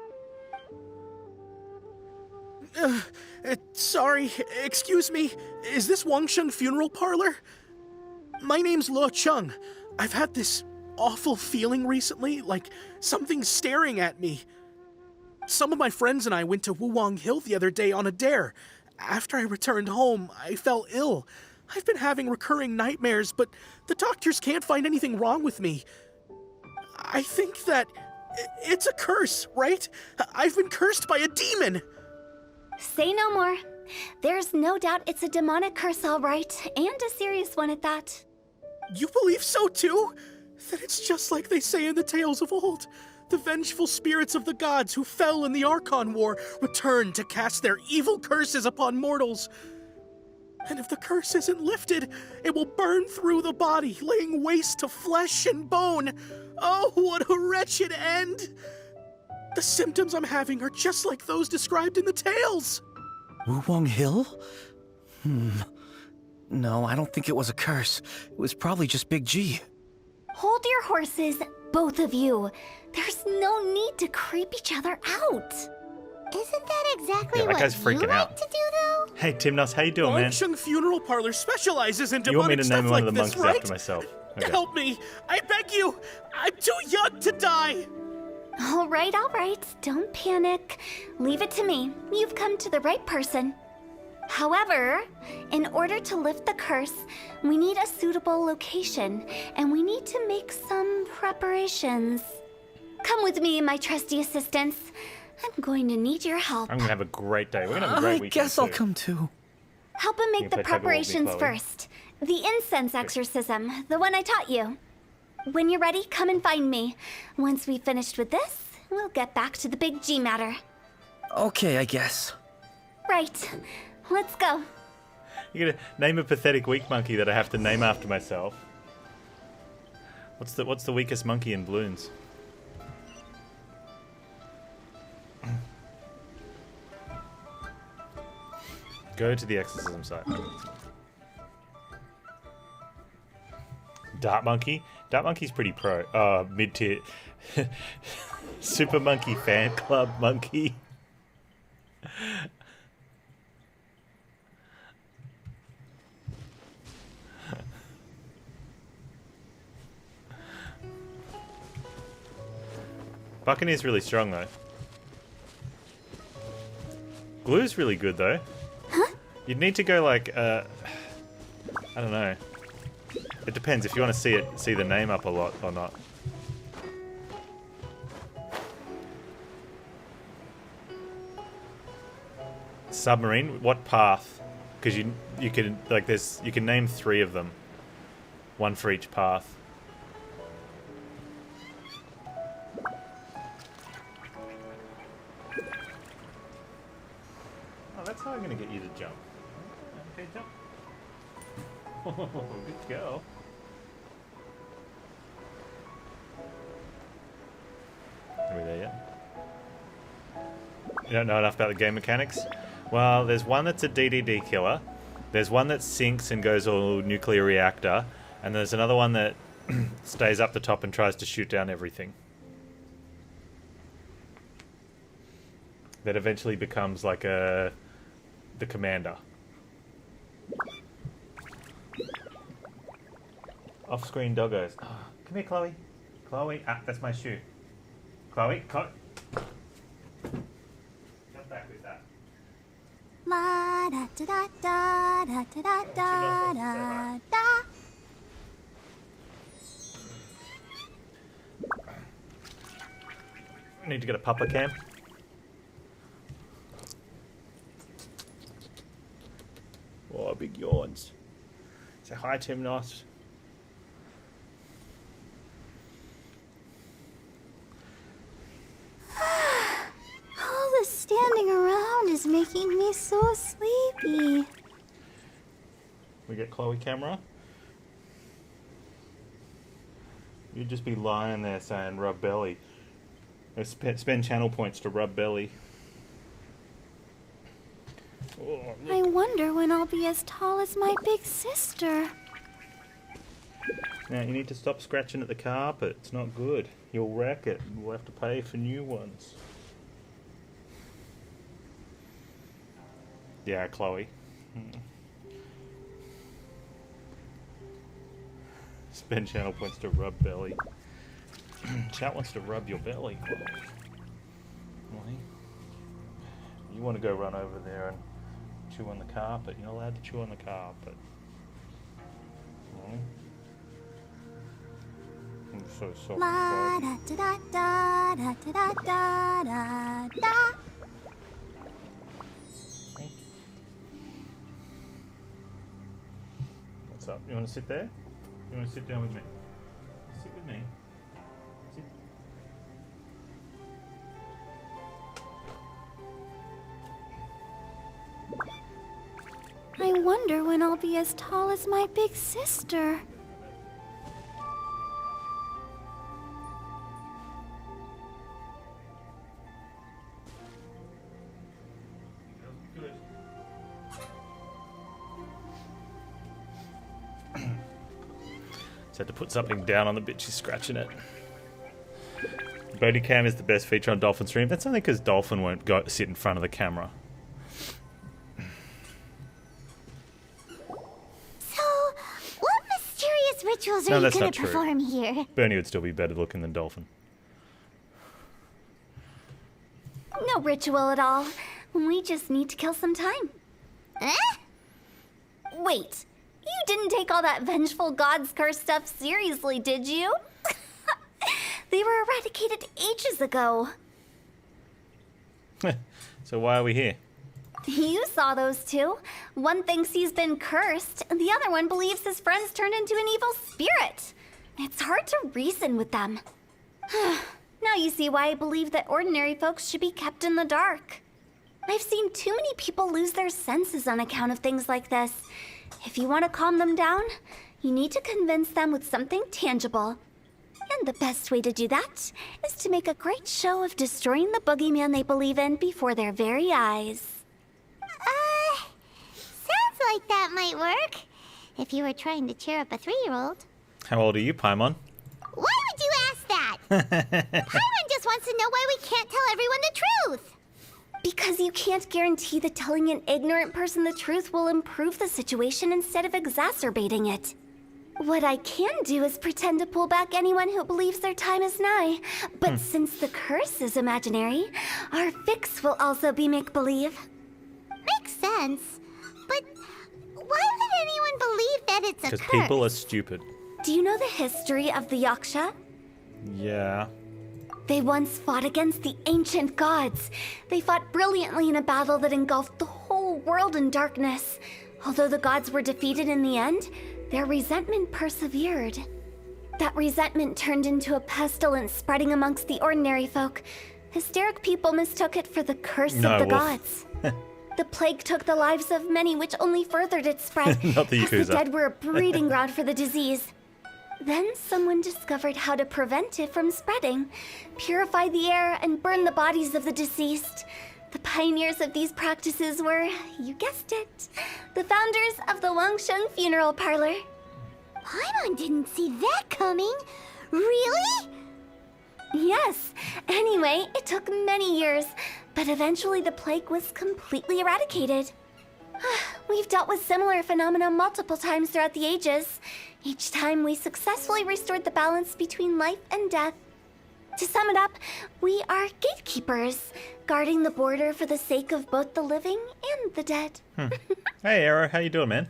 S7: Sorry, excuse me. Is this Wangsheng Funeral Parlor? My name's Luo Chung. I've had this awful feeling recently, like something's staring at me. Some of my friends and I went to Wuwang Hill the other day on a dare. After I returned home, I fell ill. I've been having recurring nightmares, but the doctors can't find anything wrong with me. I think that it's a curse, right? I've been cursed by a demon.
S5: Say no more. There's no doubt it's a demonic curse, all right, and a serious one at that.
S7: You believe so too? Then it's just like they say in the tales of old. The vengeful spirits of the gods who fell in the Archon War return to cast their evil curses upon mortals. And if the curse isn't lifted, it will burn through the body, laying waste to flesh and bone. Oh, what a wretched end! The symptoms I'm having are just like those described in the tales.
S3: Wuwang Hill? No, I don't think it was a curse. It was probably just Big G.
S5: Hold your horses, both of you. There's no need to creep each other out.
S2: Isn't that exactly
S1: Yeah, that
S2: what
S1: guy's
S2: you
S1: freaking
S2: like
S1: out.
S2: to do, though?
S1: Hey, Timnos, how you doing, man?
S7: Wangsheng Funeral Parlor specializes in
S1: You want me
S7: demonic
S1: to
S7: stuff
S1: name one
S7: like
S1: of the
S7: this,
S1: monkeys
S7: right?
S1: after myself? Okay.
S7: Help me! I beg you! I'm too young to die!
S5: All right, don't panic. Leave it to me. You've come to the right person. However, in order to lift the curse, we need a suitable location, and we need to make some preparations. Come with me, my trusty assistants. I'm going to need your help.
S1: I'm gonna have a great day. We're gonna have a great
S3: I
S1: weekend.
S3: guess I'll
S1: too.
S3: come too.
S5: Help him
S1: You
S5: make
S1: can
S5: the
S1: play tug of war with me,
S5: preparations
S1: Chloe.
S5: first. The incense exorcism, the one I taught you. When you're ready, come and find me. Once we've finished with this, we'll get back to the Big G matter.
S3: Okay, I guess.
S5: Right. Let's go.
S1: You're gonna name a pathetic weak monkey that I have to name after myself. What's the weakest monkey in Bloons? Go to the exorcism site. Dart Monkey? Dart Monkey's pretty pro. Mid-tier. Super Monkey Fan Club Monkey. Buccaneer's really strong though. Glue's really good though.
S2: Huh?
S1: You'd need to go like, I don't know. It depends if you want to see the name up a lot or not. Submarine, what path? Because you can like you can name 3 of them. 1 for each path. Oh, that's how I'm gonna get you to jump. Okay, jump. Oh, good girl. Are we there yet? You don't know enough about the game mechanics? Well, there's one that's a DDD killer. There's one that sinks and goes all nuclear reactor. And there's another one that stays up the top and tries to shoot down everything. That eventually becomes like the commander. Off-screen doggos. Oh, come here, Chloe. Chloe, that's my shoe. Chloe, jump back with that.
S2: La da da da da da da da da.
S1: I need to get a papa cam. Oh, big yawns. Say hi, Tim Noss.
S2: All this standing around is making me so sleepy.
S1: We get Chloe camera. You'd just be lying there saying rub belly. Or spend channel points to rub belly.
S2: I wonder when I'll be as tall as my big sister.
S1: Now, you need to stop scratching at the carpet. It's not good. You'll wreck it. We'll have to pay for new ones. Yeah, Chloe. Spend channel points to rub belly. Chat wants to rub your belly. Why? You want to go run over there and chew on the carpet. You're not allowed to chew on the carpet. I'm so sorry.
S2: La da da da da da da da da.
S1: What's up? You want to sit there? You want to sit down with me? Sit with me. Sit.
S2: I wonder when I'll be as tall as my big sister.
S1: Had to put something down on the bit she's scratching it. Body cam is the best feature on Dolphin stream. That's only because Dolphin won't go sit in front of the camera.
S2: So, what mysterious rituals are
S1: No,
S2: you
S1: that's
S2: gonna
S1: not true.
S2: perform here?
S1: Bernie would still be better looking than Dolphin.
S5: No ritual at all. We just need to kill some time.
S2: Eh?
S5: Wait, you didn't take all that vengeful god's curse stuff seriously, did you? They were eradicated ages ago.
S1: So why are we here?
S5: You saw those two. One thinks he's been cursed, and the other one believes his friends turned into an evil spirit. It's hard to reason with them. Now you see why I believe that ordinary folks should be kept in the dark. I've seen too many people lose their senses on account of things like this. If you want to calm them down, you need to convince them with something tangible. And the best way to do that is to make a great show of destroying the boogeyman they believe in before their very eyes.
S2: Sounds like that might work. If you were trying to cheer up a 3-year-old.
S1: How old are you, Paimon?
S2: Why would you ask that? Paimon just wants to know why we can't tell everyone the truth.
S5: Because you can't guarantee that telling an ignorant person the truth will improve the situation instead of exacerbating it. What I can do is pretend to pull back anyone who believes their time is nigh. But since the curse is imaginary, our fix will also be make-believe.
S2: Makes sense. But why would anyone believe that it's a
S1: Because
S2: curse?
S1: people are stupid.
S5: Do you know the history of the Yaksha?
S1: Yeah.
S5: They once fought against the ancient gods. They fought brilliantly in a battle that engulfed the whole world in darkness. Although the gods were defeated in the end, their resentment persevered. That resentment turned into a pestilence spreading amongst the ordinary folk. Hysteric people mistook it for the curse of the gods. The plague took the lives of many, which only furthered its spread,
S1: Not the
S5: as the
S1: Yakuza.
S5: dead were a breeding ground for the disease. Then someone discovered how to prevent it from spreading, purify the air, and burn the bodies of the deceased. The pioneers of these practices were, you guessed it, the founders of the Wangsheng Funeral Parlor.
S2: Paimon didn't see that coming. Really?
S5: Yes. Anyway, it took many years, but eventually the plague was completely eradicated. We've dealt with similar phenomena multiple times throughout the ages. Each time we successfully restored the balance between life and death. To sum it up, we are gatekeepers, guarding the border for the sake of both the living and the dead.
S1: Hey, Arrow, how you doing, man?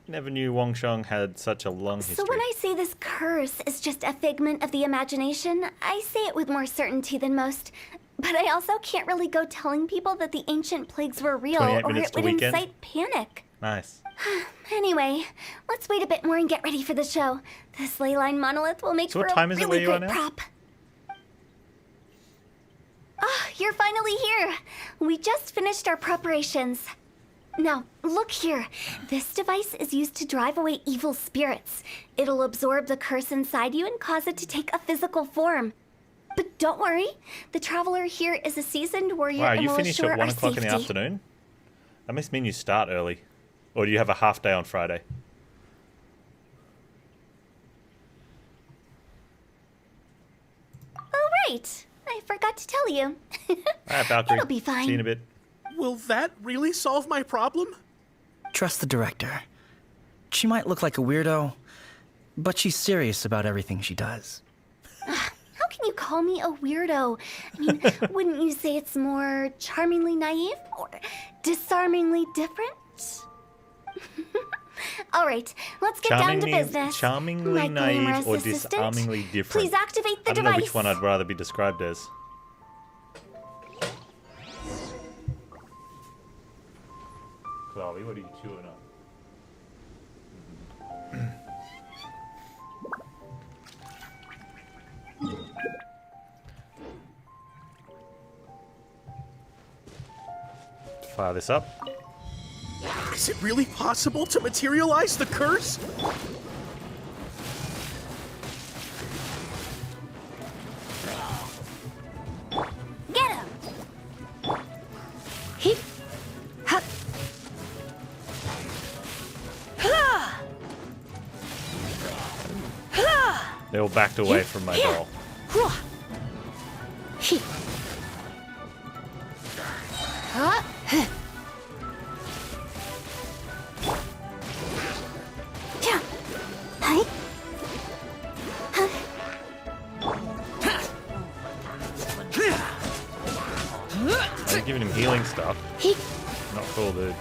S1: Never knew Wangsheng had such a long history.
S5: So when I say this curse is just a figment of the imagination, I say it with more certainty than most. But I also can't really go telling people that the ancient plagues were real,
S1: 28
S5: or
S1: minutes
S5: it
S1: to
S5: would
S1: weekend.
S5: incite panic.
S1: Nice.
S5: Anyway, let's wait a bit more and get ready for the show. This ley line monolith will make
S1: So
S5: for
S1: what time
S5: a
S1: is it
S5: really
S1: where you are
S5: great
S1: now?
S5: prop. Ah, you're finally here. We just finished our preparations. Now, look here. This device is used to drive away evil spirits. It'll absorb the curse inside you and cause it to take a physical form. But don't worry, the Traveler here is a seasoned warrior
S1: Wow,
S5: and
S1: you
S5: will
S1: finish
S5: assure
S1: at 1
S5: our
S1: o'clock in
S5: safety.
S1: the afternoon? That must mean you start early. Or do you have a half day on Friday?
S5: Oh, right. I forgot to tell you.
S1: Alright, Valkyrie.
S5: It'll be fine.
S1: See you in a bit.
S7: Will that really solve my problem?
S3: Trust the director. She might look like a weirdo, but she's serious about everything she does.
S5: How can you call me a weirdo? I mean, wouldn't you say it's more charmingly naive or disarmingly different? All right, let's get down to business.
S1: Charmingly
S5: My
S1: naive
S5: glamorous
S1: or
S5: assistant,
S1: disarmingly different?
S5: Please activate the
S1: I don't
S5: device.
S1: know which one I'd rather be described as. Chloe, what are you chewing on? Fire this up.
S7: Is it really possible to materialize the curse?
S5: Get him!
S8: He. Ha.
S1: They all backed away from my doll.
S8: He.
S5: Yeah. Hi.
S1: I'm giving him healing stuff.
S8: He.
S1: Not cool, dude.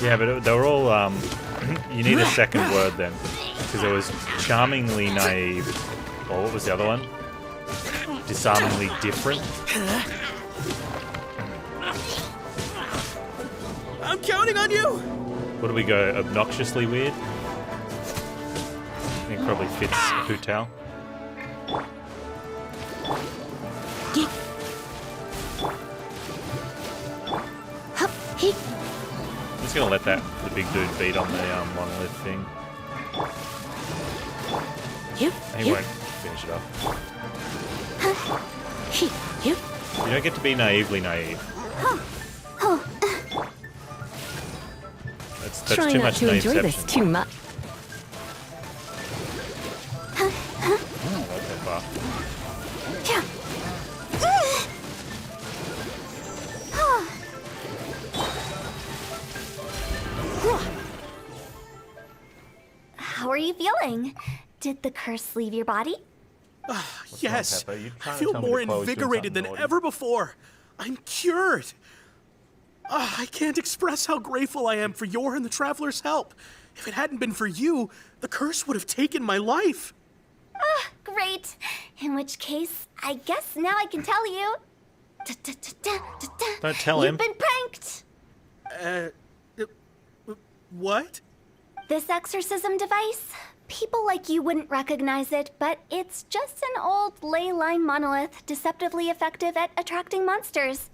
S1: Yeah, but they were all, you need a second word then. Because there was charmingly naive, or what was the other one? Disarmingly different.
S7: I'm counting on you!
S1: What do we go? Obnoxiously weird? I think it probably fits Hu Tao.
S8: He.
S1: I'm just gonna let the big dude beat on the monolith thing.
S8: You.
S1: He won't finish it off.
S8: He. You.
S1: You don't get to be naively naive. That's
S8: Try
S1: too
S8: not
S1: much
S8: to enjoy this
S1: naiveception.
S8: too much.
S1: Not that far.
S5: How are you feeling? Did the curse leave your body?
S7: Yes,
S1: Pepper? You
S7: I
S1: trying to
S7: feel
S1: tell me
S7: more
S1: that Chloe's doing
S7: invigorated than
S1: something naughty?
S7: ever before. I'm cured. I can't express how grateful I am for your and the Traveler's help. If it hadn't been for you, the curse would have taken my life.
S5: Great. In which case, I guess now I can tell you.
S1: Don't tell him.
S5: You've been pranked.
S7: What?
S5: This exorcism device, people like you wouldn't recognize it, but it's just an old ley line monolith deceptively effective at attracting monsters.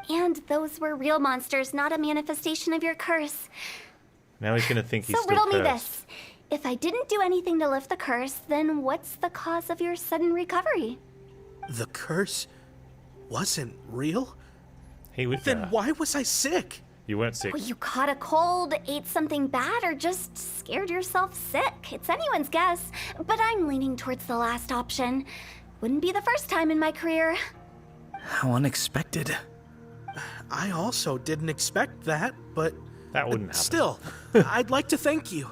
S5: And those were real monsters, not a manifestation of your curse.
S1: Now he's gonna think he's
S5: So
S1: still
S5: riddle me
S1: cursed.
S5: this. If I didn't do anything to lift the curse, then what's the cause of your sudden recovery?
S7: The curse wasn't real?
S1: He would.
S7: Then why was I sick?
S1: You weren't sick.
S5: Well, you caught a cold, ate something bad, or just scared yourself sick. It's anyone's guess, but I'm leaning towards the last option. Wouldn't be the first time in my career.
S3: How unexpected.
S7: I also didn't expect that, but
S1: That wouldn't happen.
S7: still, I'd like to thank you.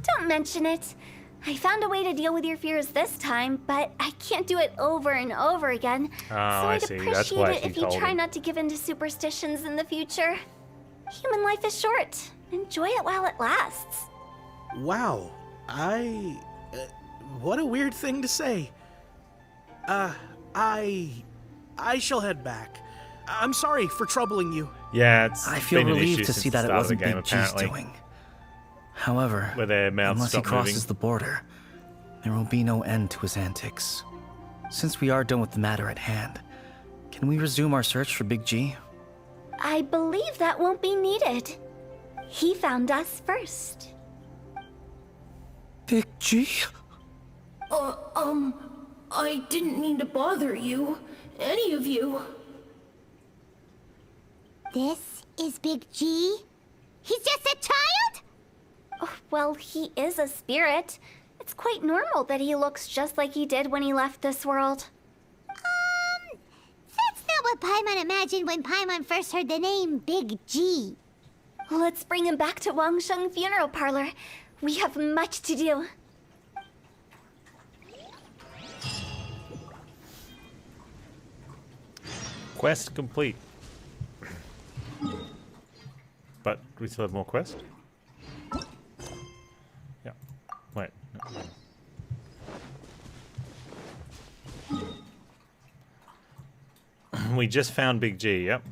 S5: Don't mention it. I found a way to deal with your fears this time, but I can't do it over and over again.
S1: Oh,
S5: so
S1: I
S5: I'd
S1: see.
S5: appreciate
S1: That's why
S5: it
S1: she
S5: if you
S1: told
S5: try
S1: him.
S5: not to give in to superstitions in the future. Human life is short. Enjoy it while it lasts.
S7: Wow, what a weird thing to say. I shall head back. I'm sorry for troubling you.
S1: Yeah, it's
S3: I feel
S1: been an
S3: relieved
S1: issue
S3: to
S1: since
S3: see
S1: the
S3: that it
S1: start of the
S3: wasn't
S1: game,
S3: Big G's
S1: apparently.
S3: doing. However,
S1: Where their mouths
S3: unless he
S1: stop
S3: crosses
S1: moving.
S3: the border, there will be no end to his antics. Since we are done with the matter at hand, Can we resume our search for Big G?
S5: I believe that won't be needed. He found us first.
S3: Big G?
S9: I didn't mean to bother you. Any of you.
S2: This is Big G? He's just a child?
S5: Oh, well, he is a spirit. It's quite normal that he looks just like he did when he left this world.
S2: That's not what Paimon imagined when Paimon first heard the name Big G.
S5: Let's bring him back to Wangsheng Funeral Parlor. We have much to do.
S1: Quest complete. But we still have more quests? Yeah. Wait. No. We just found Big G, yep.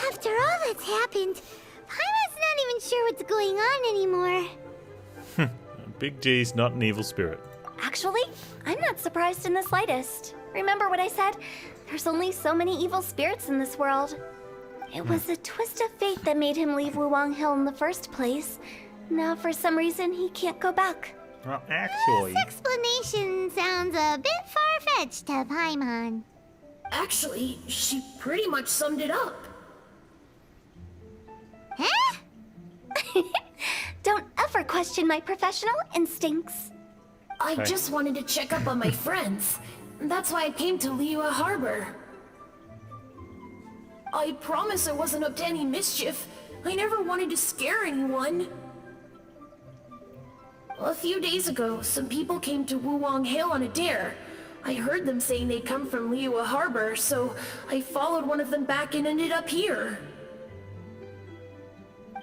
S2: After all that's happened, Paimon's not even sure what's going on anymore.
S1: Big G's not an evil spirit.
S5: Actually, I'm not surprised in the slightest. Remember what I said? There's only so many evil spirits in this world. It was a twist of fate that made him leave Wuwang Hill in the first place. Now, for some reason, he can't go back.
S1: Well, actually...
S2: This explanation sounds a bit far-fetched to Paimon.
S9: Actually, she pretty much summed it up.
S2: Huh?
S5: Don't ever question my professional instincts.
S9: I just wanted to check up on my friends. That's why I came to Liyue Harbor. I promise I wasn't up to any mischief. I never wanted to scare anyone. A few days ago, some people came to Wuwang Hill on a dare. I heard them saying they'd come from Liyue Harbor, so I followed one of them back and ended up here.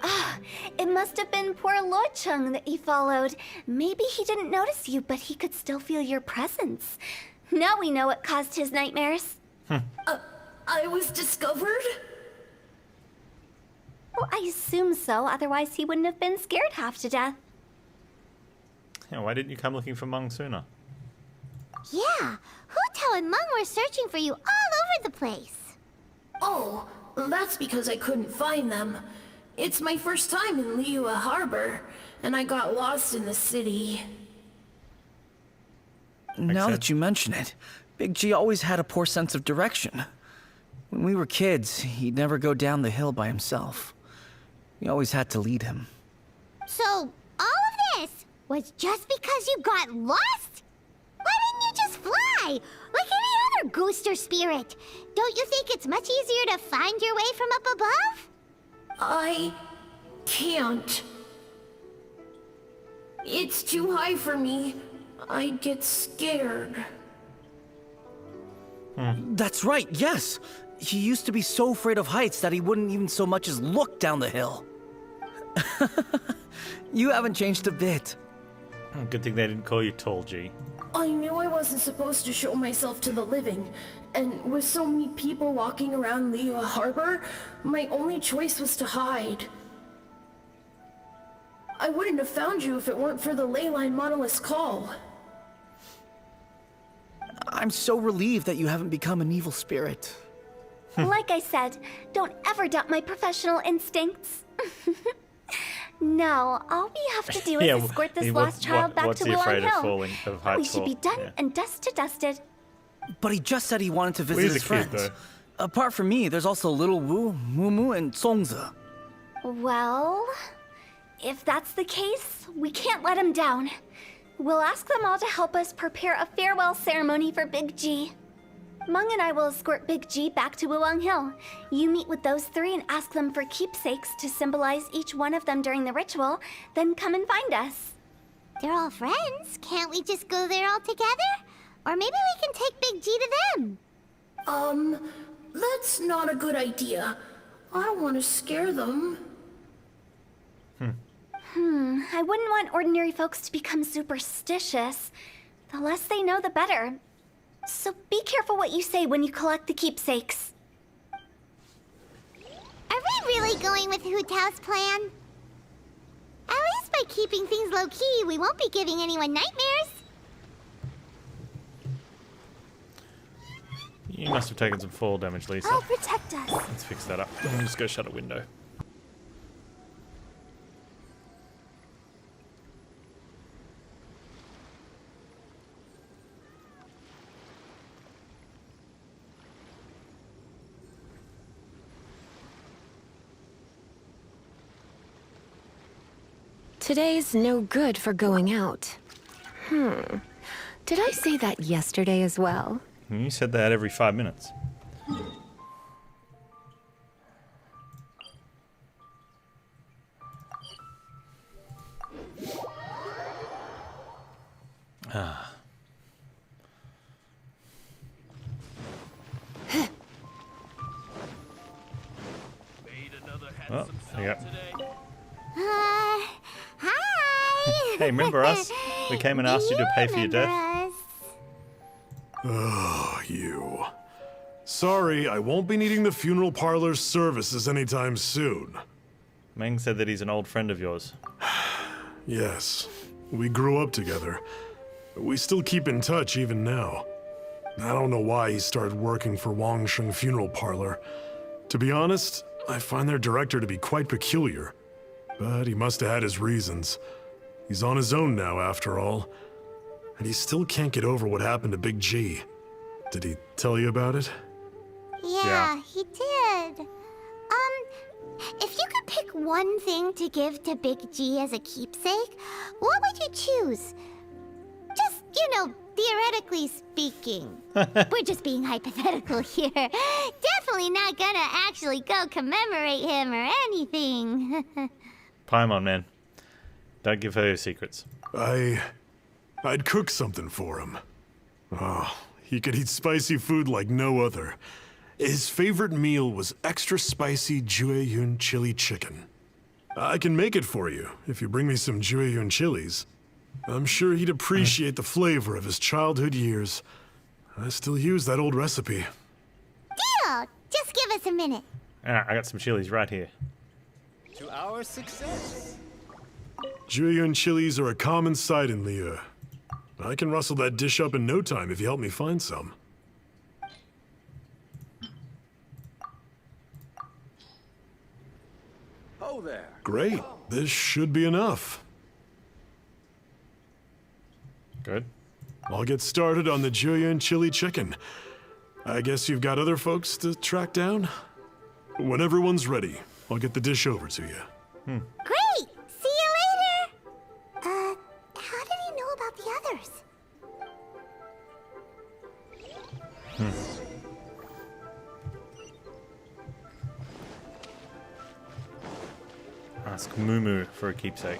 S5: Ah, it must have been poor Luocheng that you followed. Maybe he didn't notice you, but he could still feel your presence. Now we know what caused his nightmares.
S9: I was discovered?
S5: Well, I assume so, otherwise he wouldn't have been scared half to death.
S1: Yeah, why didn't you come looking for Meng sooner?
S2: Yeah, Hu and Meng were searching for you all over the place.
S9: Oh, that's because I couldn't find them. It's my first time in Liyue Harbor, and I got lost in the city.
S3: Now that you mention it, Big G always had a poor sense of direction. When we were kids, he'd never go down the hill by himself. We always had to lead him.
S2: So, all of this was just because you got lost? Why didn't you just fly? Like any other ghost or spirit? Don't you think it's much easier to find your way from up above?
S9: I can't. It's too high for me. I'd get scared.
S3: That's right, yes! He used to be so afraid of heights that he wouldn't even so much as look down the hill. You haven't changed a bit.
S1: Good thing they didn't call you Tall G.
S9: I knew I wasn't supposed to show myself to the living, and with so many people walking around Liyue Harbor, my only choice was to hide. I wouldn't have found you if it weren't for the Leyline Monolith's call.
S3: I'm so relieved that you haven't become an evil spirit.
S5: Like I said, don't ever doubt my professional instincts. Now, all we have to do is escort this lost child back to Wuwang Hill. We should be done and dusted.
S3: But he just said he wanted to visit his friends. Apart from me, there's also Little Wu, Mumu, and Songzi.
S5: Well, if that's the case, we can't let him down. We'll ask them all to help us prepare a farewell ceremony for Big G. Mung and I will escort Big G back to Wuwang Hill. You meet with those three and ask them for keepsakes to symbolize each one of them during the ritual, then come and find us.
S2: They're all friends. Can't we just go there all together? Or maybe we can take Big G to them.
S9: That's not a good idea. I don't want to scare them.
S5: I wouldn't want ordinary folks to become superstitious. The less they know, the better. So be careful what you say when you collect the keepsakes.
S2: Are we really going with Hu Tao's plan? At least by keeping things low-key, we won't be giving anyone nightmares.
S1: You must have taken some fall damage, Lisa.
S5: I'll protect us.
S1: Let's fix that up. I'm just go shut a window.
S8: Today's no good for going out. Did I say that yesterday as well?
S1: You said that every 5 minutes. Oh, yeah.
S2: Hi!
S1: Hey, remember us? We came and asked you to pay for your death.
S2: Us?
S6: Oh, you. Sorry, I won't be needing the funeral parlor's services anytime soon.
S1: Meng said that he's an old friend of yours.
S6: Yes, we grew up together. We still keep in touch even now. I don't know why he started working for Wangsheng Funeral Parlor. To be honest, I find their director to be quite peculiar. But he must have had his reasons. He's on his own now, after all. And he still can't get over what happened to Big G. Did he tell you about it?
S2: Yeah, he did. If you could pick one thing to give to Big G as a keepsake, what would you choose? Just, theoretically speaking. We're just being hypothetical here. Definitely not gonna actually go commemorate him or anything.
S1: Paimon, man. Don't give her your secrets.
S6: I'd cook something for him. Oh, he could eat spicy food like no other. His favorite meal was extra spicy Jueyun chili chicken. I can make it for you if you bring me some Jueyun chilies. I'm sure he'd appreciate the flavor of his childhood years. I still use that old recipe.
S2: Deal! Just give us a minute.
S1: Alright, I got some chilies right here.
S10: To our success.
S6: Jueyun chilies are a common sight in Liu. I can rustle that dish up in no time if you help me find some.
S10: Oh there.
S6: Great. This should be enough.
S1: Good.
S6: I'll get started on the Jueyun chili chicken. I guess you've got other folks to track down? When everyone's ready, I'll get the dish over to you.
S2: Great! See you later! How did he know about the others?
S1: Ask Mumu for a keepsake.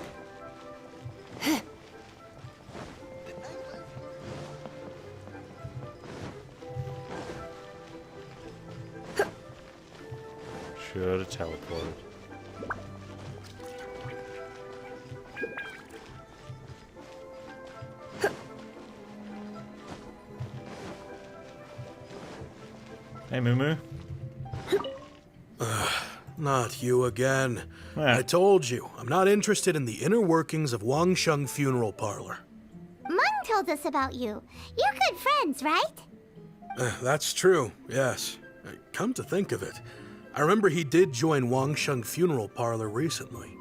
S1: Should have teleported. Hey, Mumu.
S7: Not you again.
S1: Yeah.
S7: I told you, I'm not interested in the inner workings of Wangsheng Funeral Parlor.
S2: Mung told us about you. You're good friends, right?
S7: That's true, yes. Come to think of it, I remember he did join Wangsheng Funeral Parlor recently.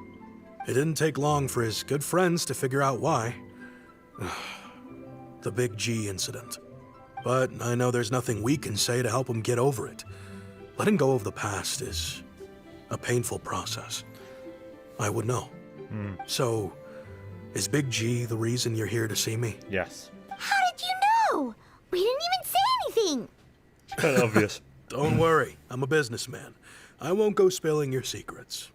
S7: It didn't take long for his good friends to figure out why. The Big G incident. But I know there's nothing we can say to help him get over it. Letting go of the past is a painful process. I would know. So, is Big G the reason you're here to see me?
S1: Yes.
S2: How did you know? We didn't even say anything.
S1: Kind of obvious.
S7: Don't worry, I'm a businessman. I won't go spilling your secrets.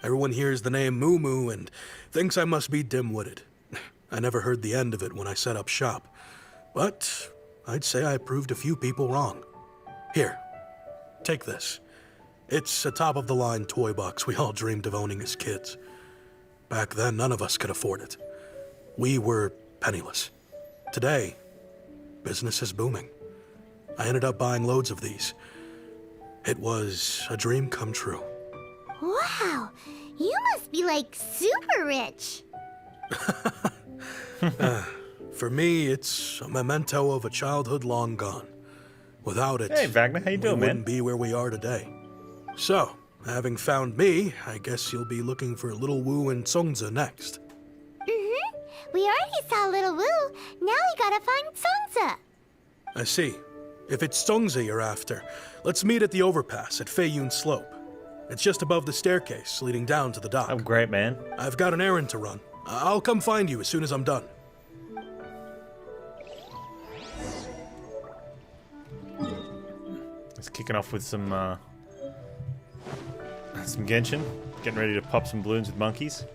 S7: Everyone hears the name Moo Moo and thinks I must be dim-witted. I never heard the end of it when I set up shop. But I'd say I proved a few people wrong. Here, take this. It's a top-of-the-line toy box we all dreamed of owning as kids. Back then, none of us could afford it. We were penniless. Today, business is booming. I ended up buying loads of these. It was a dream come true.
S2: Wow, you must be like super rich.
S7: For me, it's a memento of a childhood long gone. Without it,
S1: Hey, Wagner, how you doing,
S7: we
S1: man?
S7: wouldn't be where we are today. So, having found me, I guess you'll be looking for Little Wu and Songza next.
S2: We already saw Little Wu. Now we gotta find Songza.
S7: I see. If it's Songza you're after, let's meet at the overpass at Feiyun Slope. It's just above the staircase leading down to the dock.
S1: Oh, great, man.
S7: I've got an errand to run. I'll come find you as soon as I'm done.
S1: It's kicking off with some Genshin. Getting ready to pop some balloons with monkeys.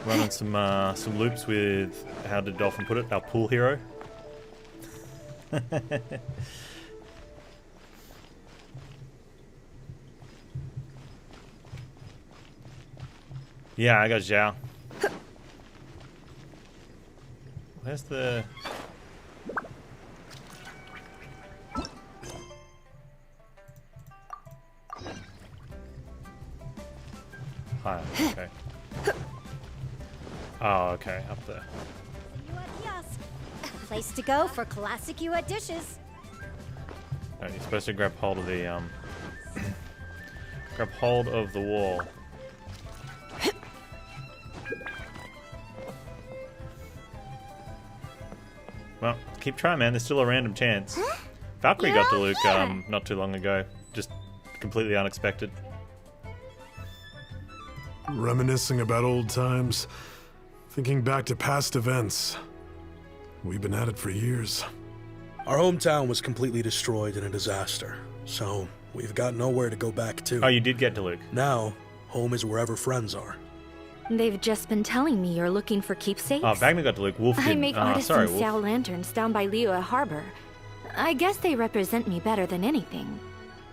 S1: Running some loops with, how did Dolphin put it, our pool hero. Yeah, I got Zhao. Where's the... Hi, okay. Oh, okay, up there.
S2: Place to go for classic Yua dishes.
S1: Oh, you're supposed to grab hold of the grab hold of the wall. Well, keep trying, man. There's still a random chance. Valkyrie
S2: You're
S1: got to
S2: all
S1: Luke
S2: here.
S1: not too long ago. Just completely unexpected.
S6: Reminiscing about old times, thinking back to past events. We've been at it for years.
S7: Our hometown was completely destroyed in a disaster, so we've got nowhere to go back to.
S1: Oh, you did get to Luke.
S7: Now, home is wherever friends are.
S8: They've just been telling me you're looking for keepsakes.
S1: Oh, Wagner got to Luke. Wolf
S8: I
S1: didn't.
S8: make
S1: Oh,
S8: artisan
S1: sorry, Wolf.
S8: Sao lanterns down by Liyue Harbor. I guess they represent me better than anything.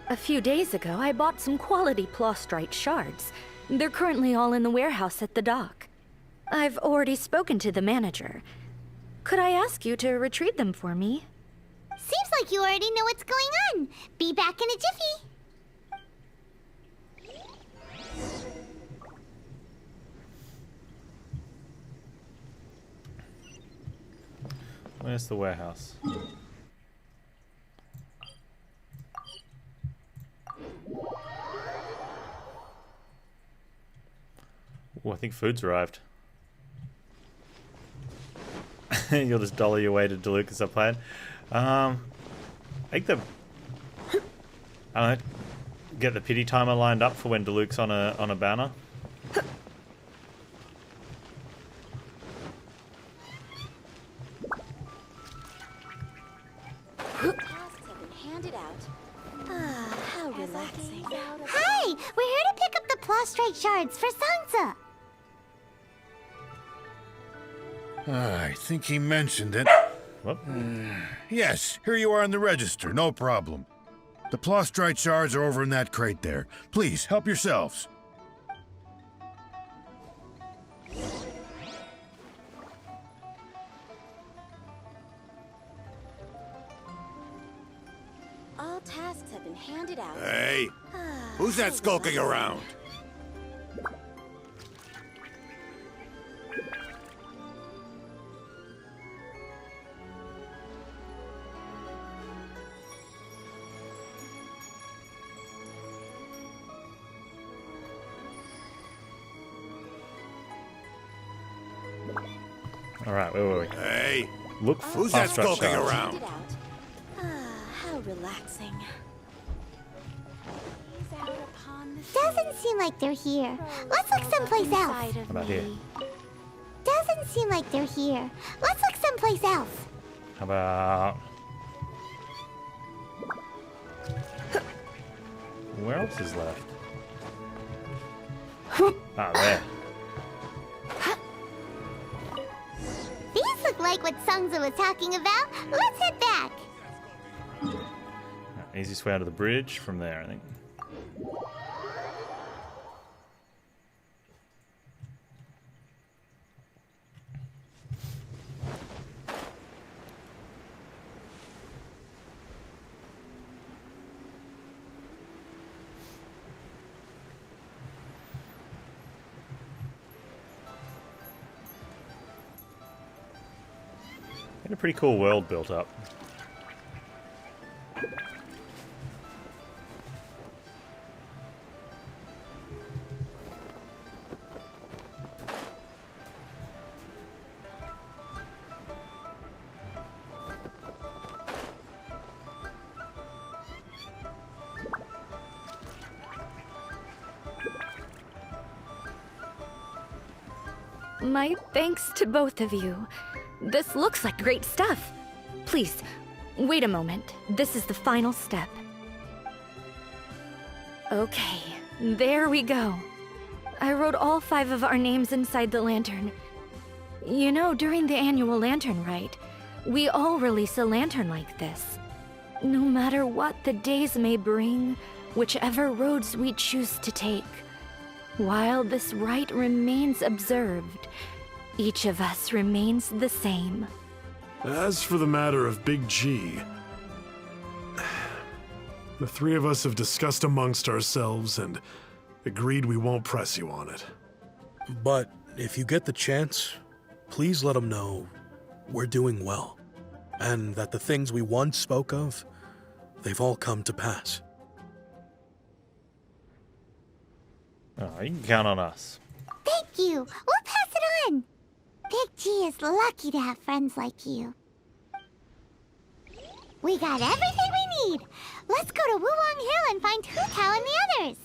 S8: A few days ago, I bought some quality plastrite shards. They're currently all in the warehouse at the dock. I've already spoken to the manager. Could I ask you to retrieve them for me?
S2: Seems like you already know what's going on. Be back in a jiffy.
S1: Where's the warehouse? Oh, I think food's arrived. You'll just dollar your way to Deluca subplan. I think I get the pity timer lined up for when Deluxe's on a banner.
S2: Hi, we're here to pick up the plastrite shards for Sansa.
S11: I think he mentioned it.
S1: What?
S11: Yes, here you are in the register, no problem. The plastrite shards are over in that crate there. Please, help yourselves.
S2: All tasks have been handed out.
S11: Hey, who's that skulking around?
S1: Alright, wait.
S11: Hey,
S1: Look for
S11: who's that
S1: plastrite
S11: skulking
S1: shards.
S11: around?
S2: How relaxing. Doesn't seem like they're here. Let's look someplace else.
S1: How about here?
S2: Doesn't seem like they're here. Let's look someplace else.
S1: How about... Where else is left? Ah, there.
S2: These look like what Sungza was talking about. Let's head back.
S1: Easiest way out of the bridge from there, I think. Got a pretty cool world built up.
S8: My thanks to both of you. This looks like great stuff. Please, wait a moment. This is the final step. Okay, there we go. I wrote all 5 of our names inside the lantern. You know, during the annual lantern rite, we all release a lantern like this. No matter what the days may bring, whichever roads we choose to take. While this rite remains observed, each of us remains the same.
S6: As for the matter of Big G, the 3 of us have discussed amongst ourselves and agreed we won't press you on it.
S7: But if you get the chance, please let them know we're doing well, and that the things we once spoke of, they've all come to pass.
S1: Oh, you can count on us.
S2: Thank you. We'll pass it on. Big G is lucky to have friends like you. We got everything we need. Let's go to Wuwang Hill and find Hu Tao and the others.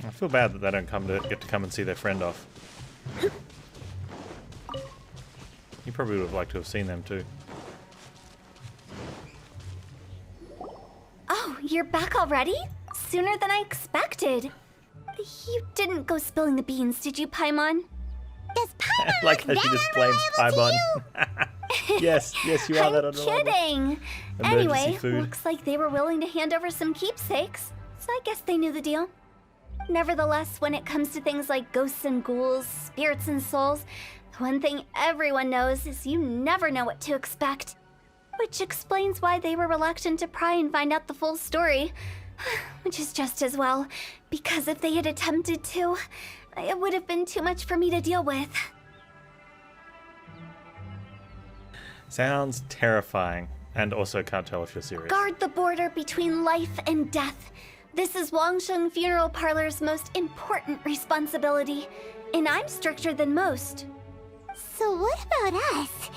S1: I feel bad that they don't get to come and see their friend off. You probably would have liked to have seen them too.
S5: Oh, you're back already? Sooner than I expected. You didn't go spilling the beans, did you, Paimon?
S2: Does Paimon
S1: Like how she just blames Paimon. Yes, you are that
S5: I'm
S1: on the level.
S5: kidding.
S1: Emergency
S5: Anyway,
S1: food.
S5: looks like they were willing to hand over some keepsakes, so I guess they knew the deal. Nevertheless, when it comes to things like ghosts and ghouls, spirits and souls, the one thing everyone knows is you never know what to expect. Which explains why they were reluctant to pry and find out the full story. Which is just as well, because if they had attempted to, it would have been too much for me to deal with.
S1: Sounds terrifying, and also can't tell if you're serious.
S5: Guard the border between life and death. This is Wangsheng Funeral Parlor's most important responsibility, and I'm stricter than most.
S2: So what about us?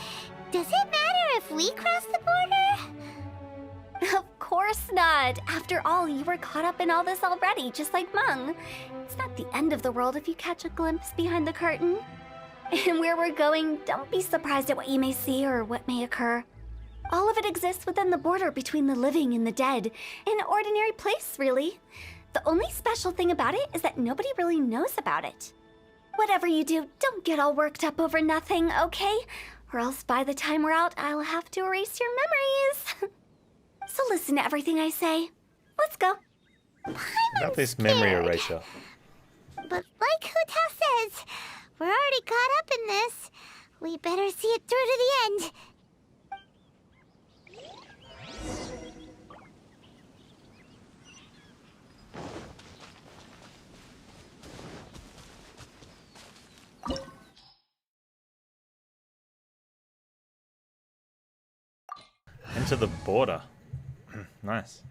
S2: Does it matter if we cross the border?
S5: Of course not. After all, you were caught up in all this already, just like Meng. It's not the end of the world if you catch a glimpse behind the curtain. And where we're going, don't be surprised at what you may see or what may occur. All of it exists within the border between the living and the dead. An ordinary place, really. The only special thing about it is that nobody really knows about it. Whatever you do, don't get all worked up over nothing, okay? Or else by the time we're out, I'll have to erase your memories. So listen to everything I say. Let's go.
S1: About this memory erasure.
S2: But like Hu Tao says, we're already caught up in this. We better see it through to the end.
S1: Into the border. Nice.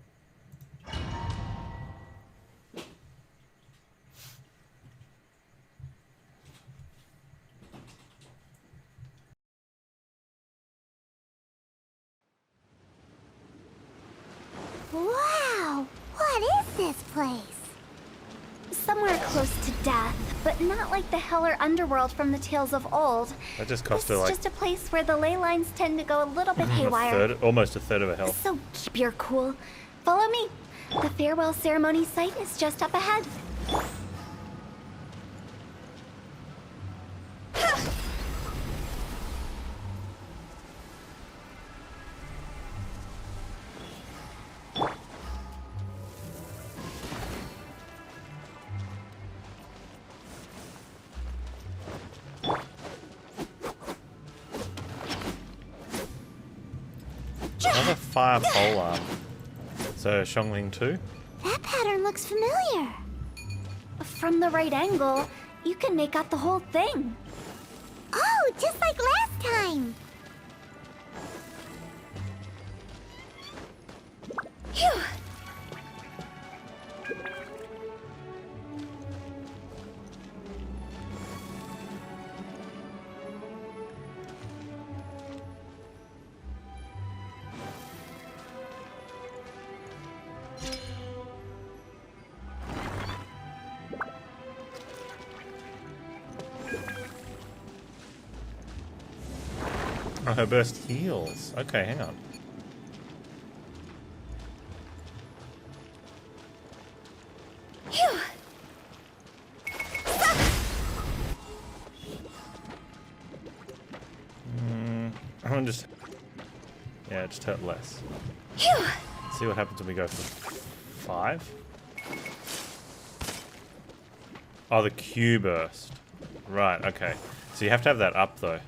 S2: place?
S5: Somewhere close to death, but not like the hell or underworld from the tales of old.
S1: That just cost
S5: This
S1: her
S5: is
S1: like
S5: just a place where the ley lines tend to go a little bit haywire.
S1: almost a third of her health.
S5: So keep your cool. Follow me. The farewell ceremony site is just up ahead.
S1: Another fire polearm. So Xiongling 2?
S2: That pattern looks familiar.
S5: From the right angle, you can make out the whole thing.
S2: Oh, just like last time.
S5: Phew.
S1: Oh, her burst heals. Okay, hang on.
S5: Phew.
S1: I'm gonna just... Yeah, just hurt less.
S5: Phew.
S1: See what happens when we go for 5? Oh, the Q burst. Right, okay. So you have to have that up, though.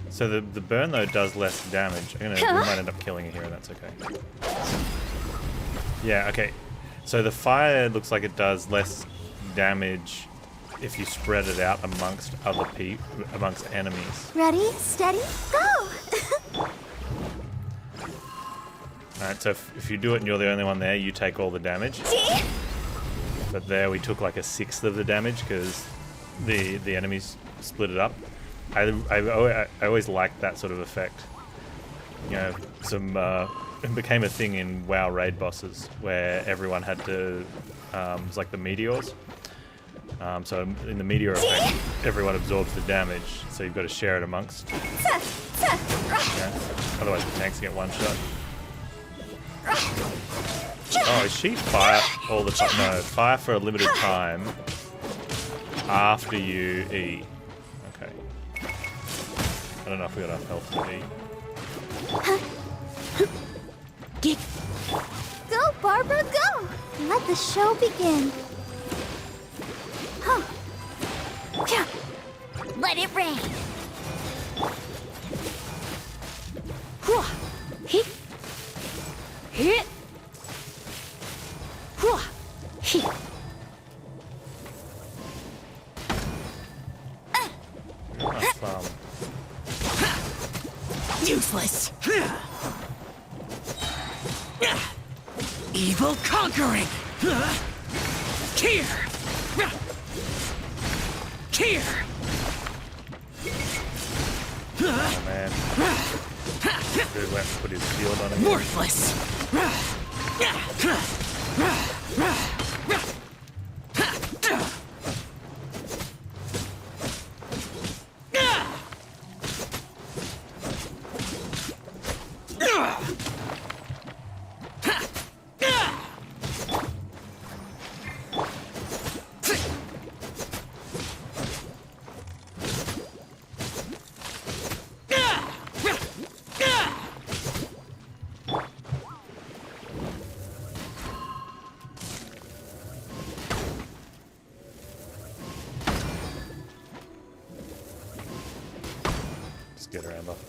S1: So the burn, though, does less damage. We might end up killing it here, and that's okay. Yeah, okay. So the fire looks like it does less damage if you spread it out amongst amongst enemies.
S2: Ready, steady, go!
S1: Alright, so if you do it and you're the only one there, you take all the damage. But there we took like a sixth of the damage because the enemies split it up. I always liked that sort of effect. You know, it became a thing in WoW raid bosses where everyone had to, it was like the meteors. So in the meteor effect, everyone absorbs the damage, so you've got to share it amongst. Yeah. Otherwise the tanks get one shot. Oh, is she fire all the time? No, fire for a limited time after you E. Okay. I don't know if we got enough health to E.
S2: Go, Barbara, go! Let the show begin. Huh. Let it rain.
S3: Useless. Evil conquering. Here. Here.
S1: Oh man. Dude went and put his shield on him.
S3: Worthless.
S1: Just get around off.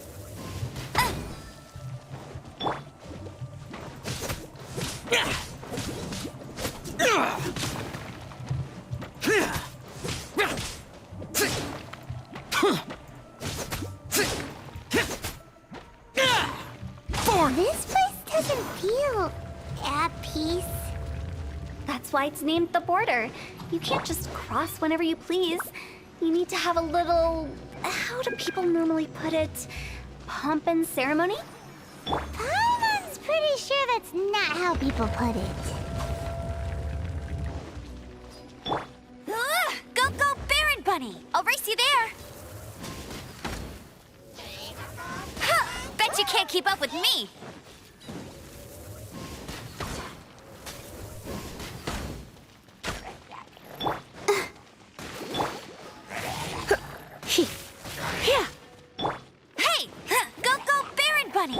S2: This place doesn't feel at peace.
S5: That's why it's named the border. You can't just cross whenever you please. You need to have a little how do people normally put it? Pomp and ceremony?
S2: I'm pretty sure that's not how people put it.
S5: Go, go, Baron Bunny! I'll race you there! Huh, bet you can't keep up with me! Hey! Go, go, Baron Bunny!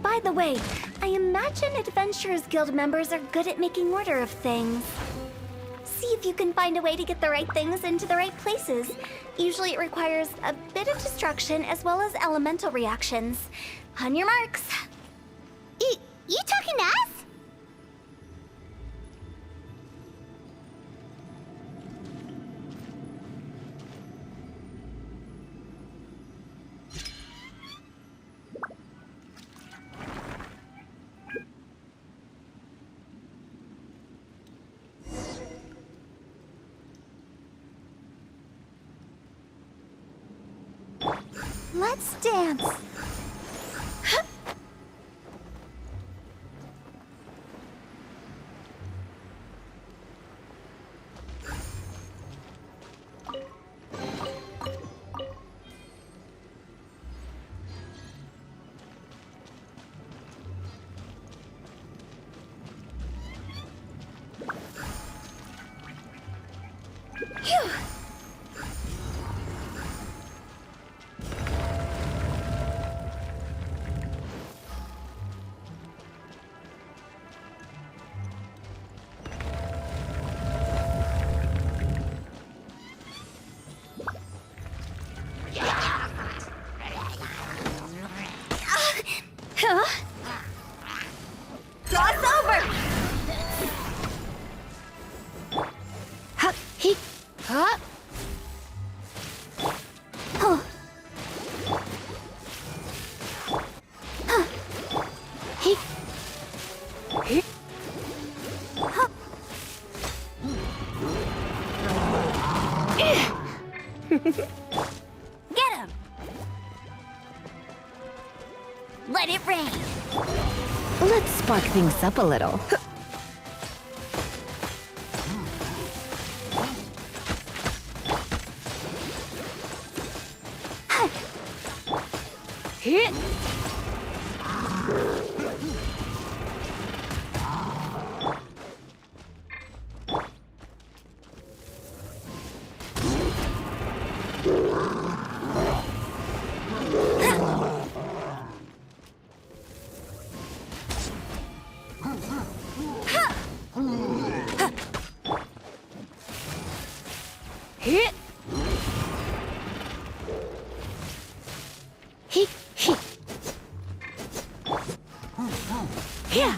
S5: By the way, I imagine Adventurers Guild members are good at making order of things. See if you can find a way to get the right things into the right places. Usually it requires a bit of destruction as well as elemental reactions. On your marks.
S2: You talking to us? Let's dance. Phew.
S5: Cross over!
S2: Huh, he, huh? Huh. Huh. He, huh.
S5: Get him! Let it rain!
S12: Let's spark things up a little.
S2: Hit. Hit. He. Yeah.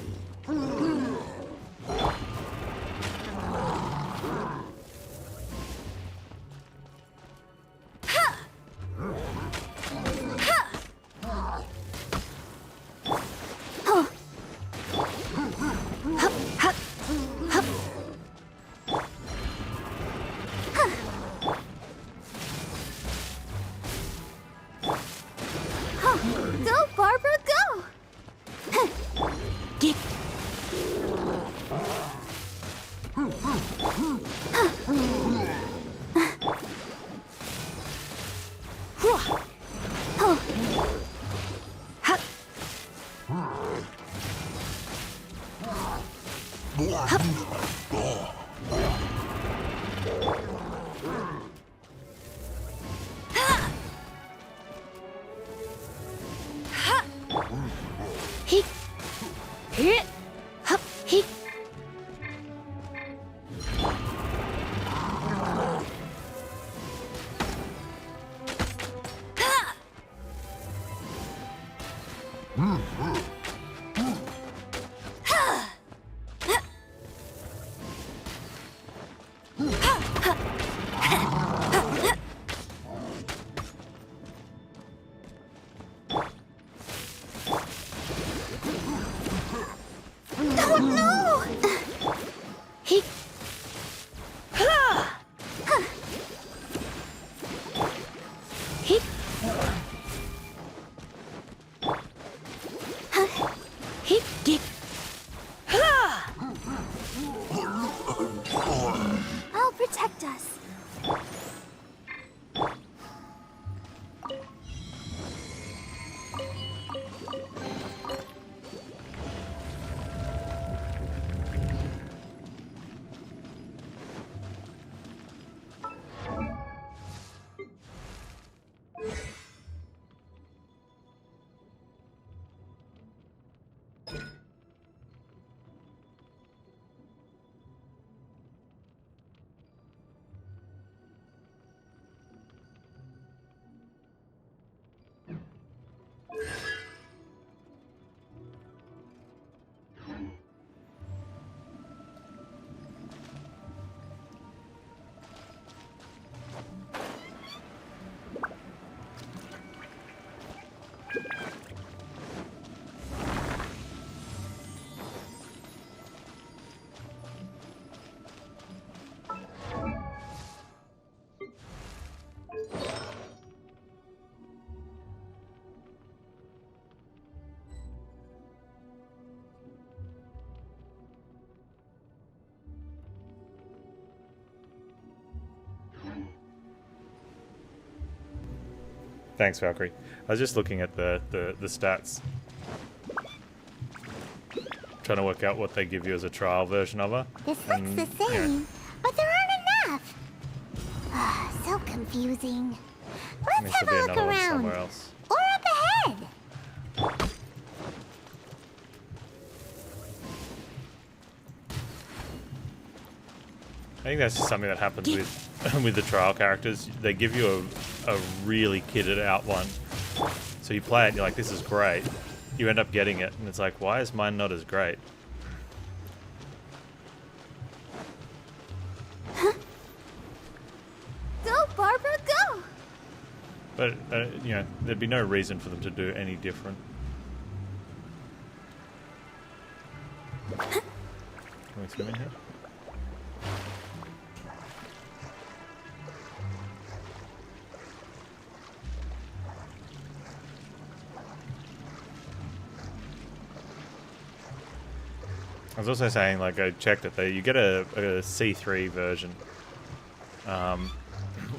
S5: I'll protect us.
S1: Thanks, Valkyrie. I was just looking at the stats. Trying to work out what they give you as a trial version of her.
S2: This looks the same, but there aren't enough. So confusing. Let's
S1: Needs
S2: have
S1: to be
S2: a look
S1: another one
S2: around.
S1: somewhere else.
S2: Or up ahead.
S1: I think that's just something that happens with with the trial characters. They give you a really kitted out one. So you play it and you're like, this is great. You end up getting it and it's like, why is mine not as great?
S2: Go, Barbara, go!
S1: But, you know, there'd be no reason for them to do any different. Can we swim in here? I was also saying, like, I checked it. You get a C3 version,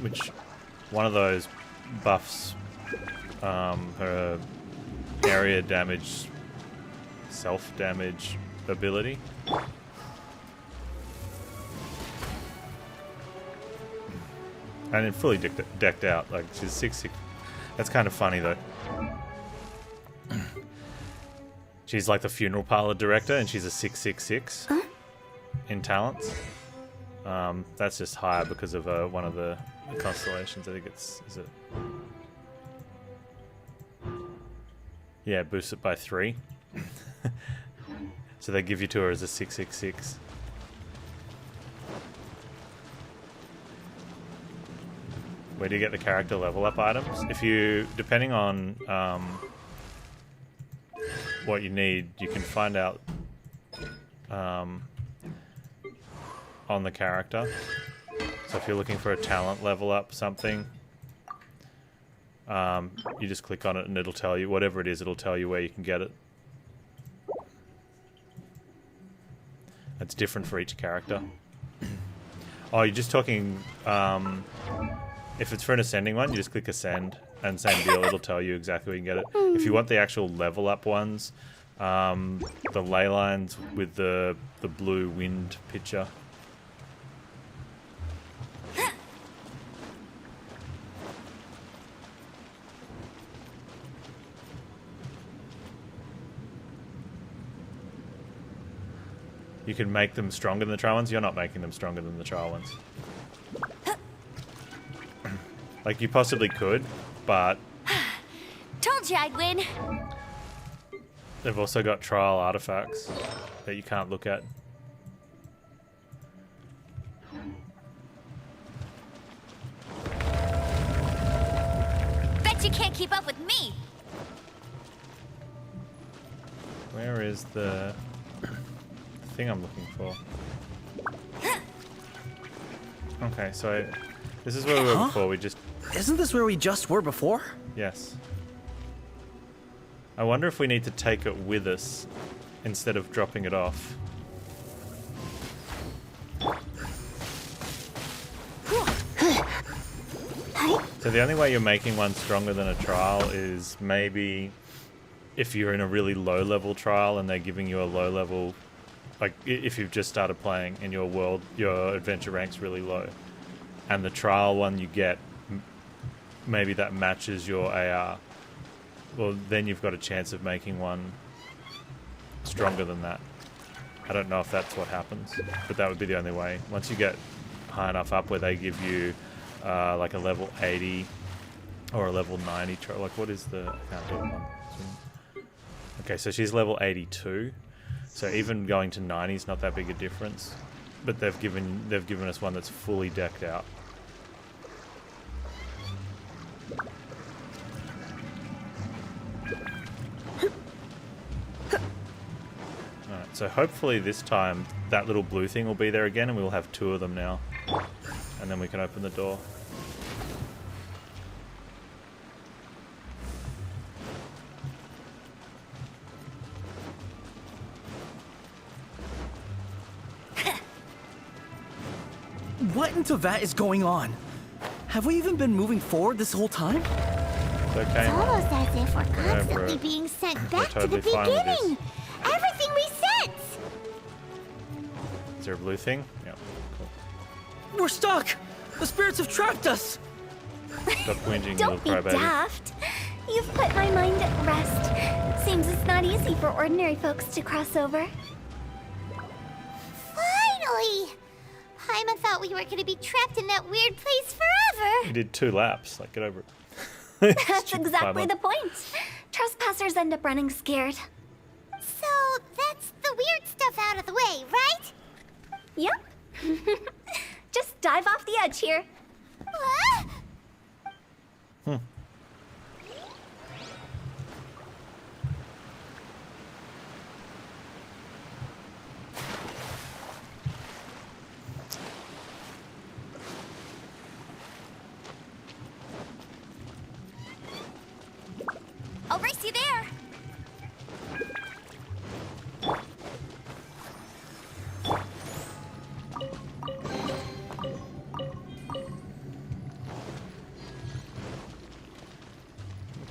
S1: which one of those buffs her area damage, self-damage ability. And it fully decked out. Like, she's 6'6". That's kind of funny, though. She's like the funeral parlor director, and she's a 666 in talents. That's just higher because of one of the constellations. I think it's... Is it? Yeah, boost it by 3. So they give you to her as a 666. Where do you get the character level up items? If you, depending on what you need, you can find out on the character. So if you're looking for a talent level up something, you just click on it and it'll tell you, whatever it is, it'll tell you where you can get it. It's different for each character. Oh, you're just talking. If it's for an ascending one, you just click ascend, and same deal. It'll tell you exactly where you can get it. If you want the actual level up ones, the ley lines with the blue wind picture. You can make them stronger than the trial ones. You're not making them stronger than the trial ones. Like, you possibly could, but...
S5: Told you I'd win.
S1: They've also got trial artifacts that you can't look at.
S5: Bet you can't keep up with me.
S1: Where is the thing I'm looking for? Okay, so this is where we were before. We just...
S3: Isn't this where we just were before?
S1: Yes. I wonder if we need to take it with us instead of dropping it off. So the only way you're making one stronger than a trial is maybe if you're in a really low level trial and they're giving you a low level, like if you've just started playing and your world, your adventure rank's really low, and the trial one you get, maybe that matches your AR. Well, then you've got a chance of making one stronger than that. I don't know if that's what happens, but that would be the only way. Once you get high enough up where they give you like a level 80 or a level 90 trial, like what is the... I can't do one. Okay, so she's level 82. So even going to 90 is not that big a difference. But they've given us one that's fully decked out. Alright, so hopefully this time that little blue thing will be there again and we'll have 2 of them now. And then we can open the door.
S3: What in Teyvat is going on? Have we even been moving forward this whole time?
S1: It's okay.
S2: It's almost as if we're
S1: Whatever.
S2: constantly being sent back
S1: totally
S2: to the
S1: fine with this.
S2: beginning. Everything resets.
S1: Is there a blue thing? Yep. Cool.
S3: We're stuck! The spirits have trapped us!
S1: Stop whinging, you
S5: Don't be
S1: little crybaby.
S5: daft. You've put my mind at rest. Seems it's not easy for ordinary folks to cross over.
S2: Finally! Paimon thought we were going to be trapped in that weird place forever.
S1: You did 2 laps. Like, get over it.
S5: That's
S1: Stupid
S5: exactly
S1: Paimon.
S5: the point. Trespassers end up running scared.
S2: So that's the weird stuff out of the way, right?
S5: Yep. Just dive off the edge here.
S2: What?
S5: I'll race you there.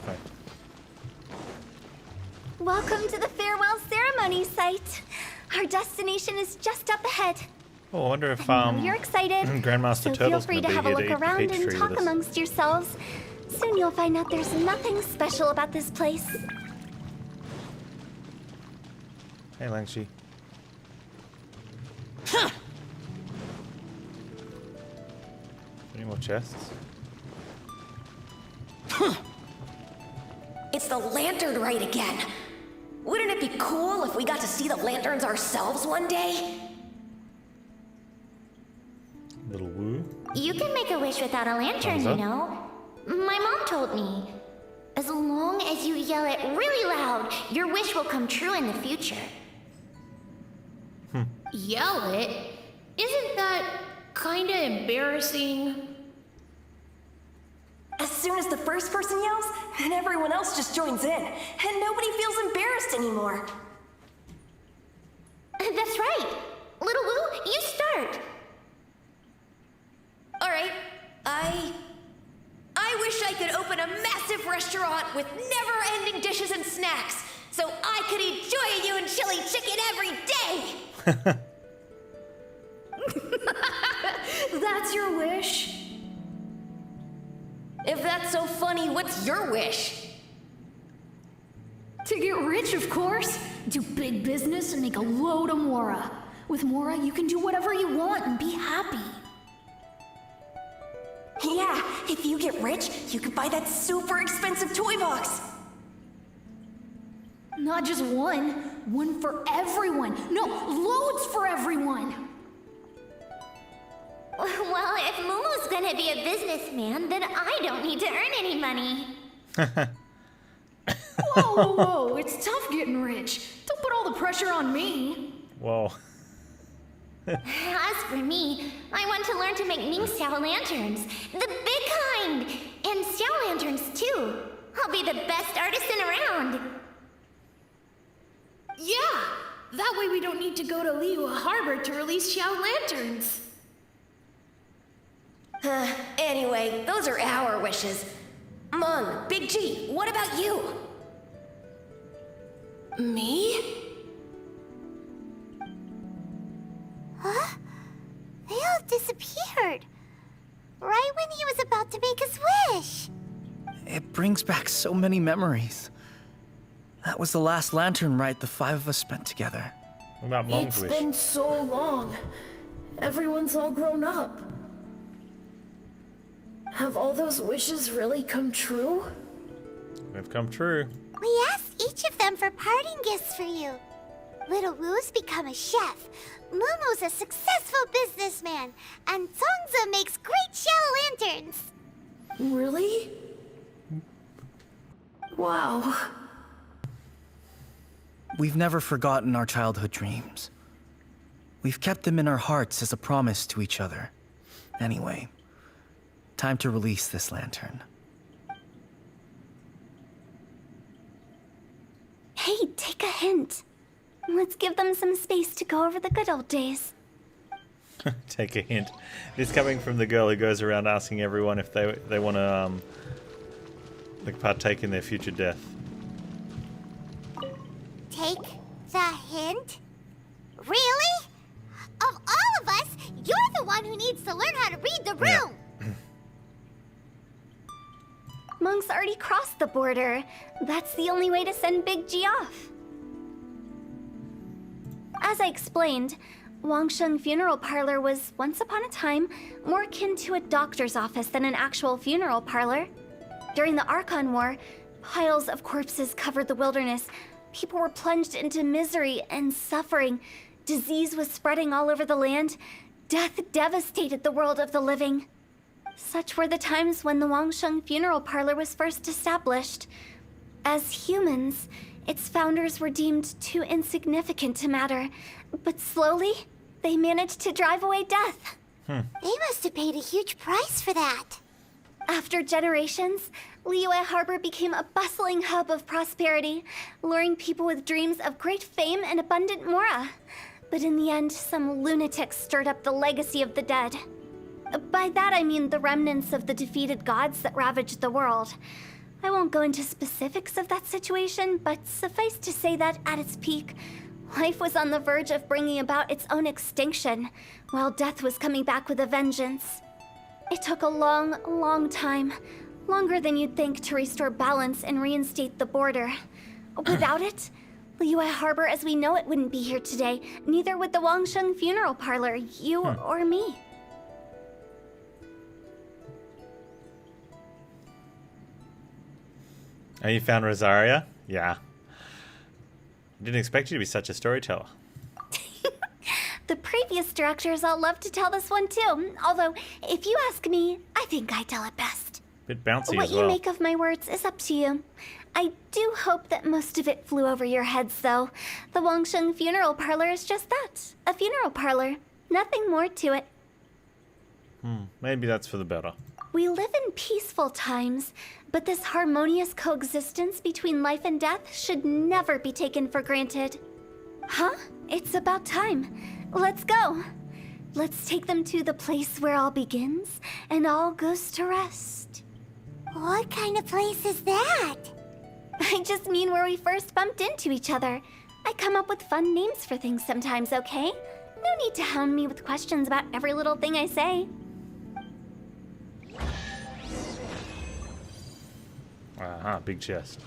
S1: Okay.
S5: Welcome to the farewell ceremony site. Our destination is just up ahead.
S1: Oh, I wonder if
S5: You're excited,
S1: Grandmaster
S5: so feel
S1: Turtle's
S5: free
S1: gonna
S5: to
S1: be
S5: have a
S1: here to
S5: look
S1: eat the
S5: around
S1: peach
S5: and
S1: tree
S5: talk
S1: with us.
S5: amongst yourselves. Soon you'll find out there's nothing special about this place.
S1: Hey, Langshi. Any more chests?
S13: It's the lantern rite again. Wouldn't it be cool if we got to see the lanterns ourselves one day?
S1: Little woo.
S2: You can make a wish without a lantern,
S1: Thumbs
S2: you
S1: up.
S2: know. My mom told me. As long as you yell it really loud, your wish will come true in the future.
S9: Yell it? Isn't that kinda embarrassing?
S13: As soon as the first person yells, and everyone else just joins in, and nobody feels embarrassed anymore.
S2: That's right. Little Woo, you start.
S13: out with never-ending dishes and snacks, so I could enjoy you and chili chicken every day!
S9: That's your wish?
S13: If that's so funny, what's your wish?
S9: To get rich, of course. Do big business and make a load of Mora. With Mora, you can do whatever you want and be happy.
S13: Yeah, if you get rich, you could buy that super expensive toy box.
S9: Not just one. One for everyone. No, loads for everyone.
S2: Well, if Momo's gonna be a businessman, then I don't need to earn any money.
S9: Whoa, it's tough getting rich. Don't put all the pressure on me.
S1: Whoa.
S2: As for me, I want to learn to make Mingxiao lanterns. The big kind! And Xiao lanterns, too. I'll be the best artisan around.
S9: Yeah, that way we don't need to go to Liyue Harbor to release Xiao lanterns.
S13: Anyway, those are our wishes. Mung, Big G, what about you?
S9: Me?
S2: Huh? They all disappeared. Right when he was about to make his wish.
S3: It brings back so many memories. That was the last lantern ride the 5 of us spent together.
S1: What about Mong's
S9: It's
S1: wish?
S9: been so long. Everyone's all grown up. Have all those wishes really come true?
S1: They've come true.
S2: We asked each of them for parting gifts for you. Little Wu's become a chef. Momo's a successful businessman. And Songza makes great shell lanterns.
S9: Really? Wow.
S3: We've never forgotten our childhood dreams. We've kept them in our hearts as a promise to each other. Anyway, time to release this lantern.
S5: Hey, take a hint. Let's give them some space to go over the good old days.
S1: Take a hint. This coming from the girl who goes around asking everyone if they want to like partake in their future death.
S2: Take the hint? Really? Of all of us, you're the one who needs to learn how to read the room.
S5: Monk's already crossed the border. That's the only way to send Big G off. As I explained, Wangsheng Funeral Parlor was once upon a time more akin to a doctor's office than an actual funeral parlor. During the Archon War, piles of corpses covered the wilderness. People were plunged into misery and suffering. Disease was spreading all over the land. Death devastated the world of the living. Such were the times when the Wangsheng Funeral Parlor was first established. As humans, its founders were deemed too insignificant to matter, but slowly, they managed to drive away death.
S2: They must have paid a huge price for that.
S5: After generations, Liyue Harbor became a bustling hub of prosperity, luring people with dreams of great fame and abundant mora. But in the end, some lunatics stirred up the legacy of the dead. By that I mean the remnants of the defeated gods that ravaged the world. I won't go into specifics of that situation, but suffice to say that at its peak, life was on the verge of bringing about its own extinction, while death was coming back with a vengeance. It took a long, long time, longer than you'd think, to restore balance and reinstate the border. Without it, Liyue Harbor as we know it wouldn't be here today, neither would the Wangsheng Funeral Parlor, you or me.
S1: Oh, you found Rosaria? Yeah. Didn't expect you to be such a storyteller.
S5: The previous directors all love to tell this one too, although, if you ask me, I think I tell it best.
S1: Bit bouncy
S5: What
S1: as well.
S5: you make of my words is up to you. I do hope that most of it flew over your heads, though. The Wangsheng Funeral Parlor is just that, a funeral parlor. Nothing more to it.
S1: Maybe that's for the better.
S5: We live in peaceful times, but this harmonious coexistence between life and death should never be taken for granted. Huh? It's about time. Let's go. Let's take them to the place where all begins and all goes to rest.
S2: What kind of place is that?
S5: I just mean where we first bumped into each other. I come up with fun names for things sometimes, okay? No need to hound me with questions about every little thing I say.
S1: Big chest.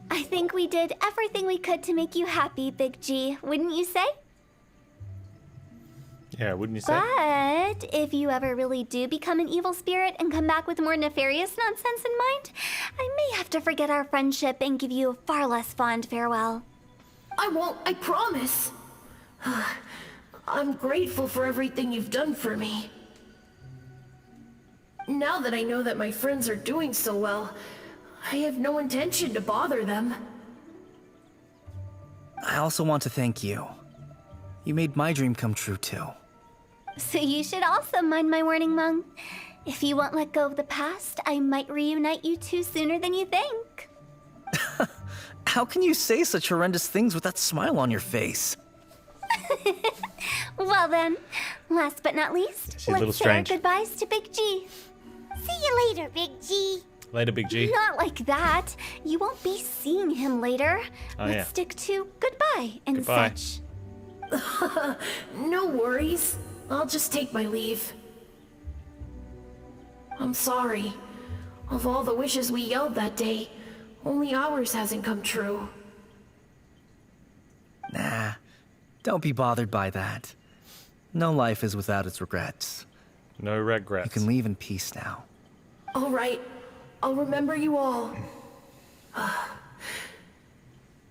S5: I think we did everything we could to make you happy, Big G, wouldn't you say?
S1: Yeah, wouldn't you say?
S5: But if you ever really do become an evil spirit and come back with more nefarious nonsense in mind, I may have to forget our friendship and give you a far less fond farewell.
S9: I won't, I promise. I'm grateful for everything you've done for me. Now that I know that my friends are doing so well, I have no intention to bother them.
S3: I also want to thank you. You made my dream come true, too.
S5: So you should also mind my warning, Mung. If you won't let go of the past, I might reunite you two sooner than you think.
S3: How can you say such horrendous things with that smile on your face?
S5: Well then, last but not least,
S1: She's a little
S5: let's say our
S1: strange.
S5: goodbyes to Big G.
S2: See you later, Big G.
S1: Later, Big G.
S5: Not like that. You won't be seeing him later.
S1: Oh,
S5: Let's
S1: yeah.
S5: stick to goodbye and
S1: Goodbye.
S5: such.
S9: No worries. I'll just take my leave. I'm sorry. Of all the wishes we yelled that day, only ours hasn't come true.
S3: Nah, don't be bothered by that. No life is without its regrets.
S1: No regrets.
S3: You can leave in peace now.
S9: All right. I'll remember you all.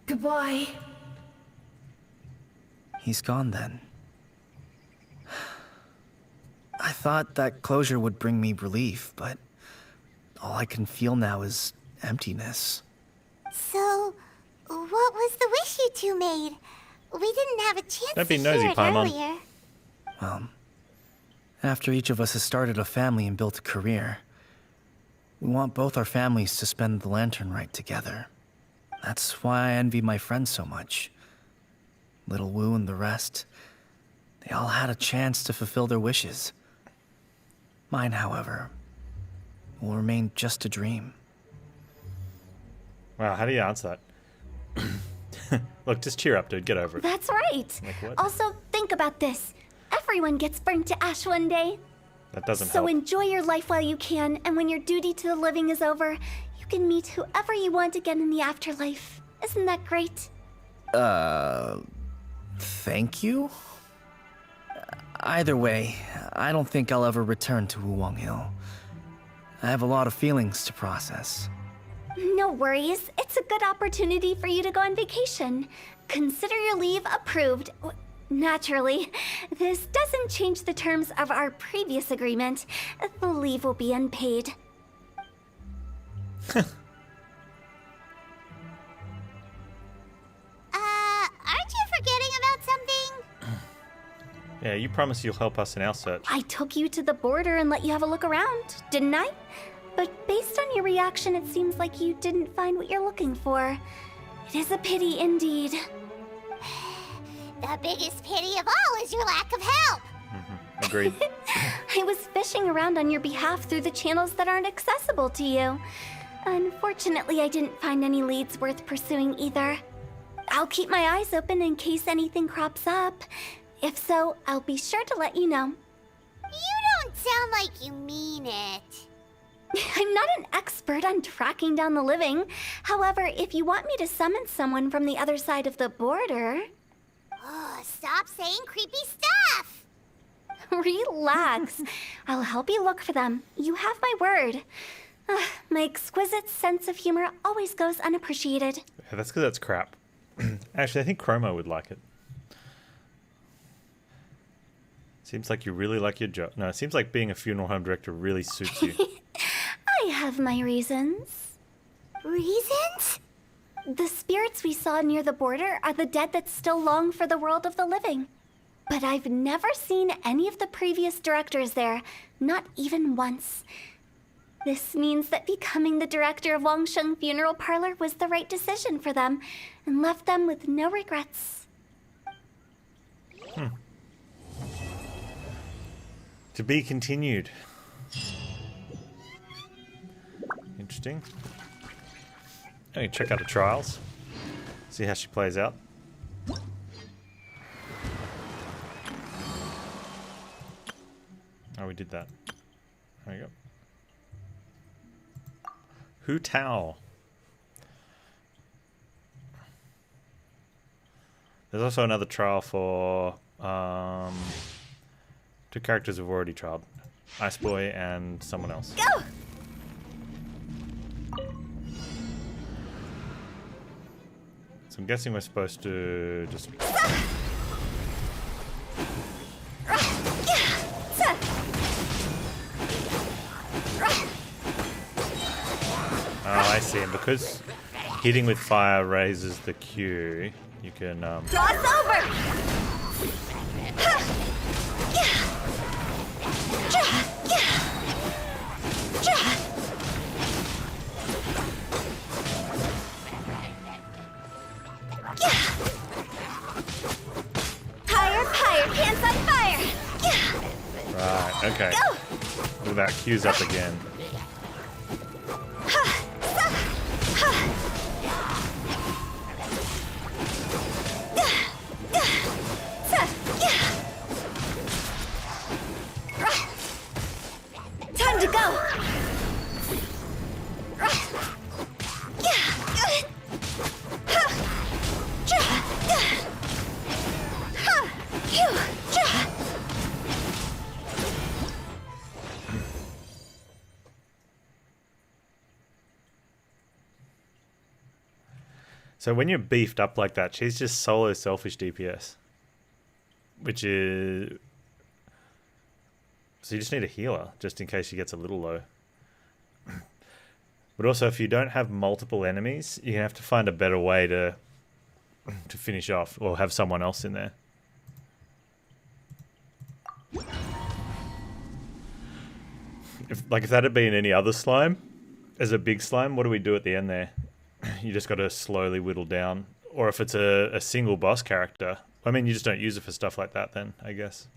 S9: Goodbye.
S3: He's gone then. I thought that closure would bring me relief, but all I can feel now is emptiness.
S2: So, what was the wish you two made? We didn't have a chance
S1: Don't be
S2: to
S1: nosy,
S2: hear it
S1: Paimon.
S2: earlier.
S3: Well, after each of us has started a family and built a career, we want both our families to spend the lantern rite together. That's why I envy my friends so much. Little Wu and the rest, they all had a chance to fulfill their wishes. Mine, however, will remain just a dream.
S1: Wow, how do you answer that? Look, just cheer up, dude. Get over it.
S5: That's right.
S1: Like what?
S5: Also, think about this. Everyone gets burnt to ash one day.
S1: That doesn't
S5: So
S1: help.
S5: enjoy your life while you can, and when your duty to the living is over, you can meet whoever you want again in the afterlife. Isn't that great?
S3: Thank you? Either way, I don't think I'll ever return to Wuwang Hill. I have a lot of feelings to process.
S5: No worries. It's a good opportunity for you to go on vacation. Consider your leave approved. Naturally, this doesn't change the terms of our previous agreement. The leave will be unpaid.
S2: Aren't you forgetting about something?
S1: Yeah, you promise you'll help us in our search.
S5: I took you to the border and let you have a look around, didn't I? But based on your reaction, it seems like you didn't find what you're looking for. It is a pity indeed.
S2: The biggest pity of all is your lack of help.
S1: Agreed.
S5: I was fishing around on your behalf through the channels that aren't accessible to you. Unfortunately, I didn't find any leads worth pursuing either. I'll keep my eyes open in case anything crops up. If so, I'll be sure to let you know.
S2: You don't sound like you mean it.
S5: I'm not an expert on tracking down the living. However, if you want me to summon someone from the other side of the border...
S2: Oh, stop saying creepy stuff.
S5: Relax. I'll help you look for them. You have my word. My exquisite sense of humor always goes unappreciated.
S1: Yeah, that's because that's crap. Actually, I think Chromo would like it. Seems like you really like your job. No, it seems like being a funeral home director really suits you.
S5: I have my reasons.
S2: Reasons?
S5: The spirits we saw near the border are the dead that still long for the world of the living. But I've never seen any of the previous directors there, not even once. This means that becoming the director of Wangsheng Funeral Parlor was the right decision for them, and left them with no regrets.
S1: To be continued. Interesting. I can check out the trials. See how she plays out. Oh, we did that. There you go. Hu Tao. There's also another trial for two characters we've already trialed. Ice Boy and someone else.
S5: Go!
S1: So I'm guessing we're supposed to just... Oh, I see. And because hitting with fire raises the Q, you can...
S5: Cross over! Higher, pants on fire!
S1: Right, okay. Look at that, Q's up again.
S5: Time to go!
S1: So when you're beefed up like that, she's just solo selfish DPS. Which is... So you just need a healer, just in case she gets a little low. But also, if you don't have multiple enemies, you have to find a better way to finish off, or have someone else in there. If that had been any other slime, as a big slime, what do we do at the end there? You just got to slowly whittle down. Or if it's a single boss character, I mean, you just don't use it for stuff like that then, I guess.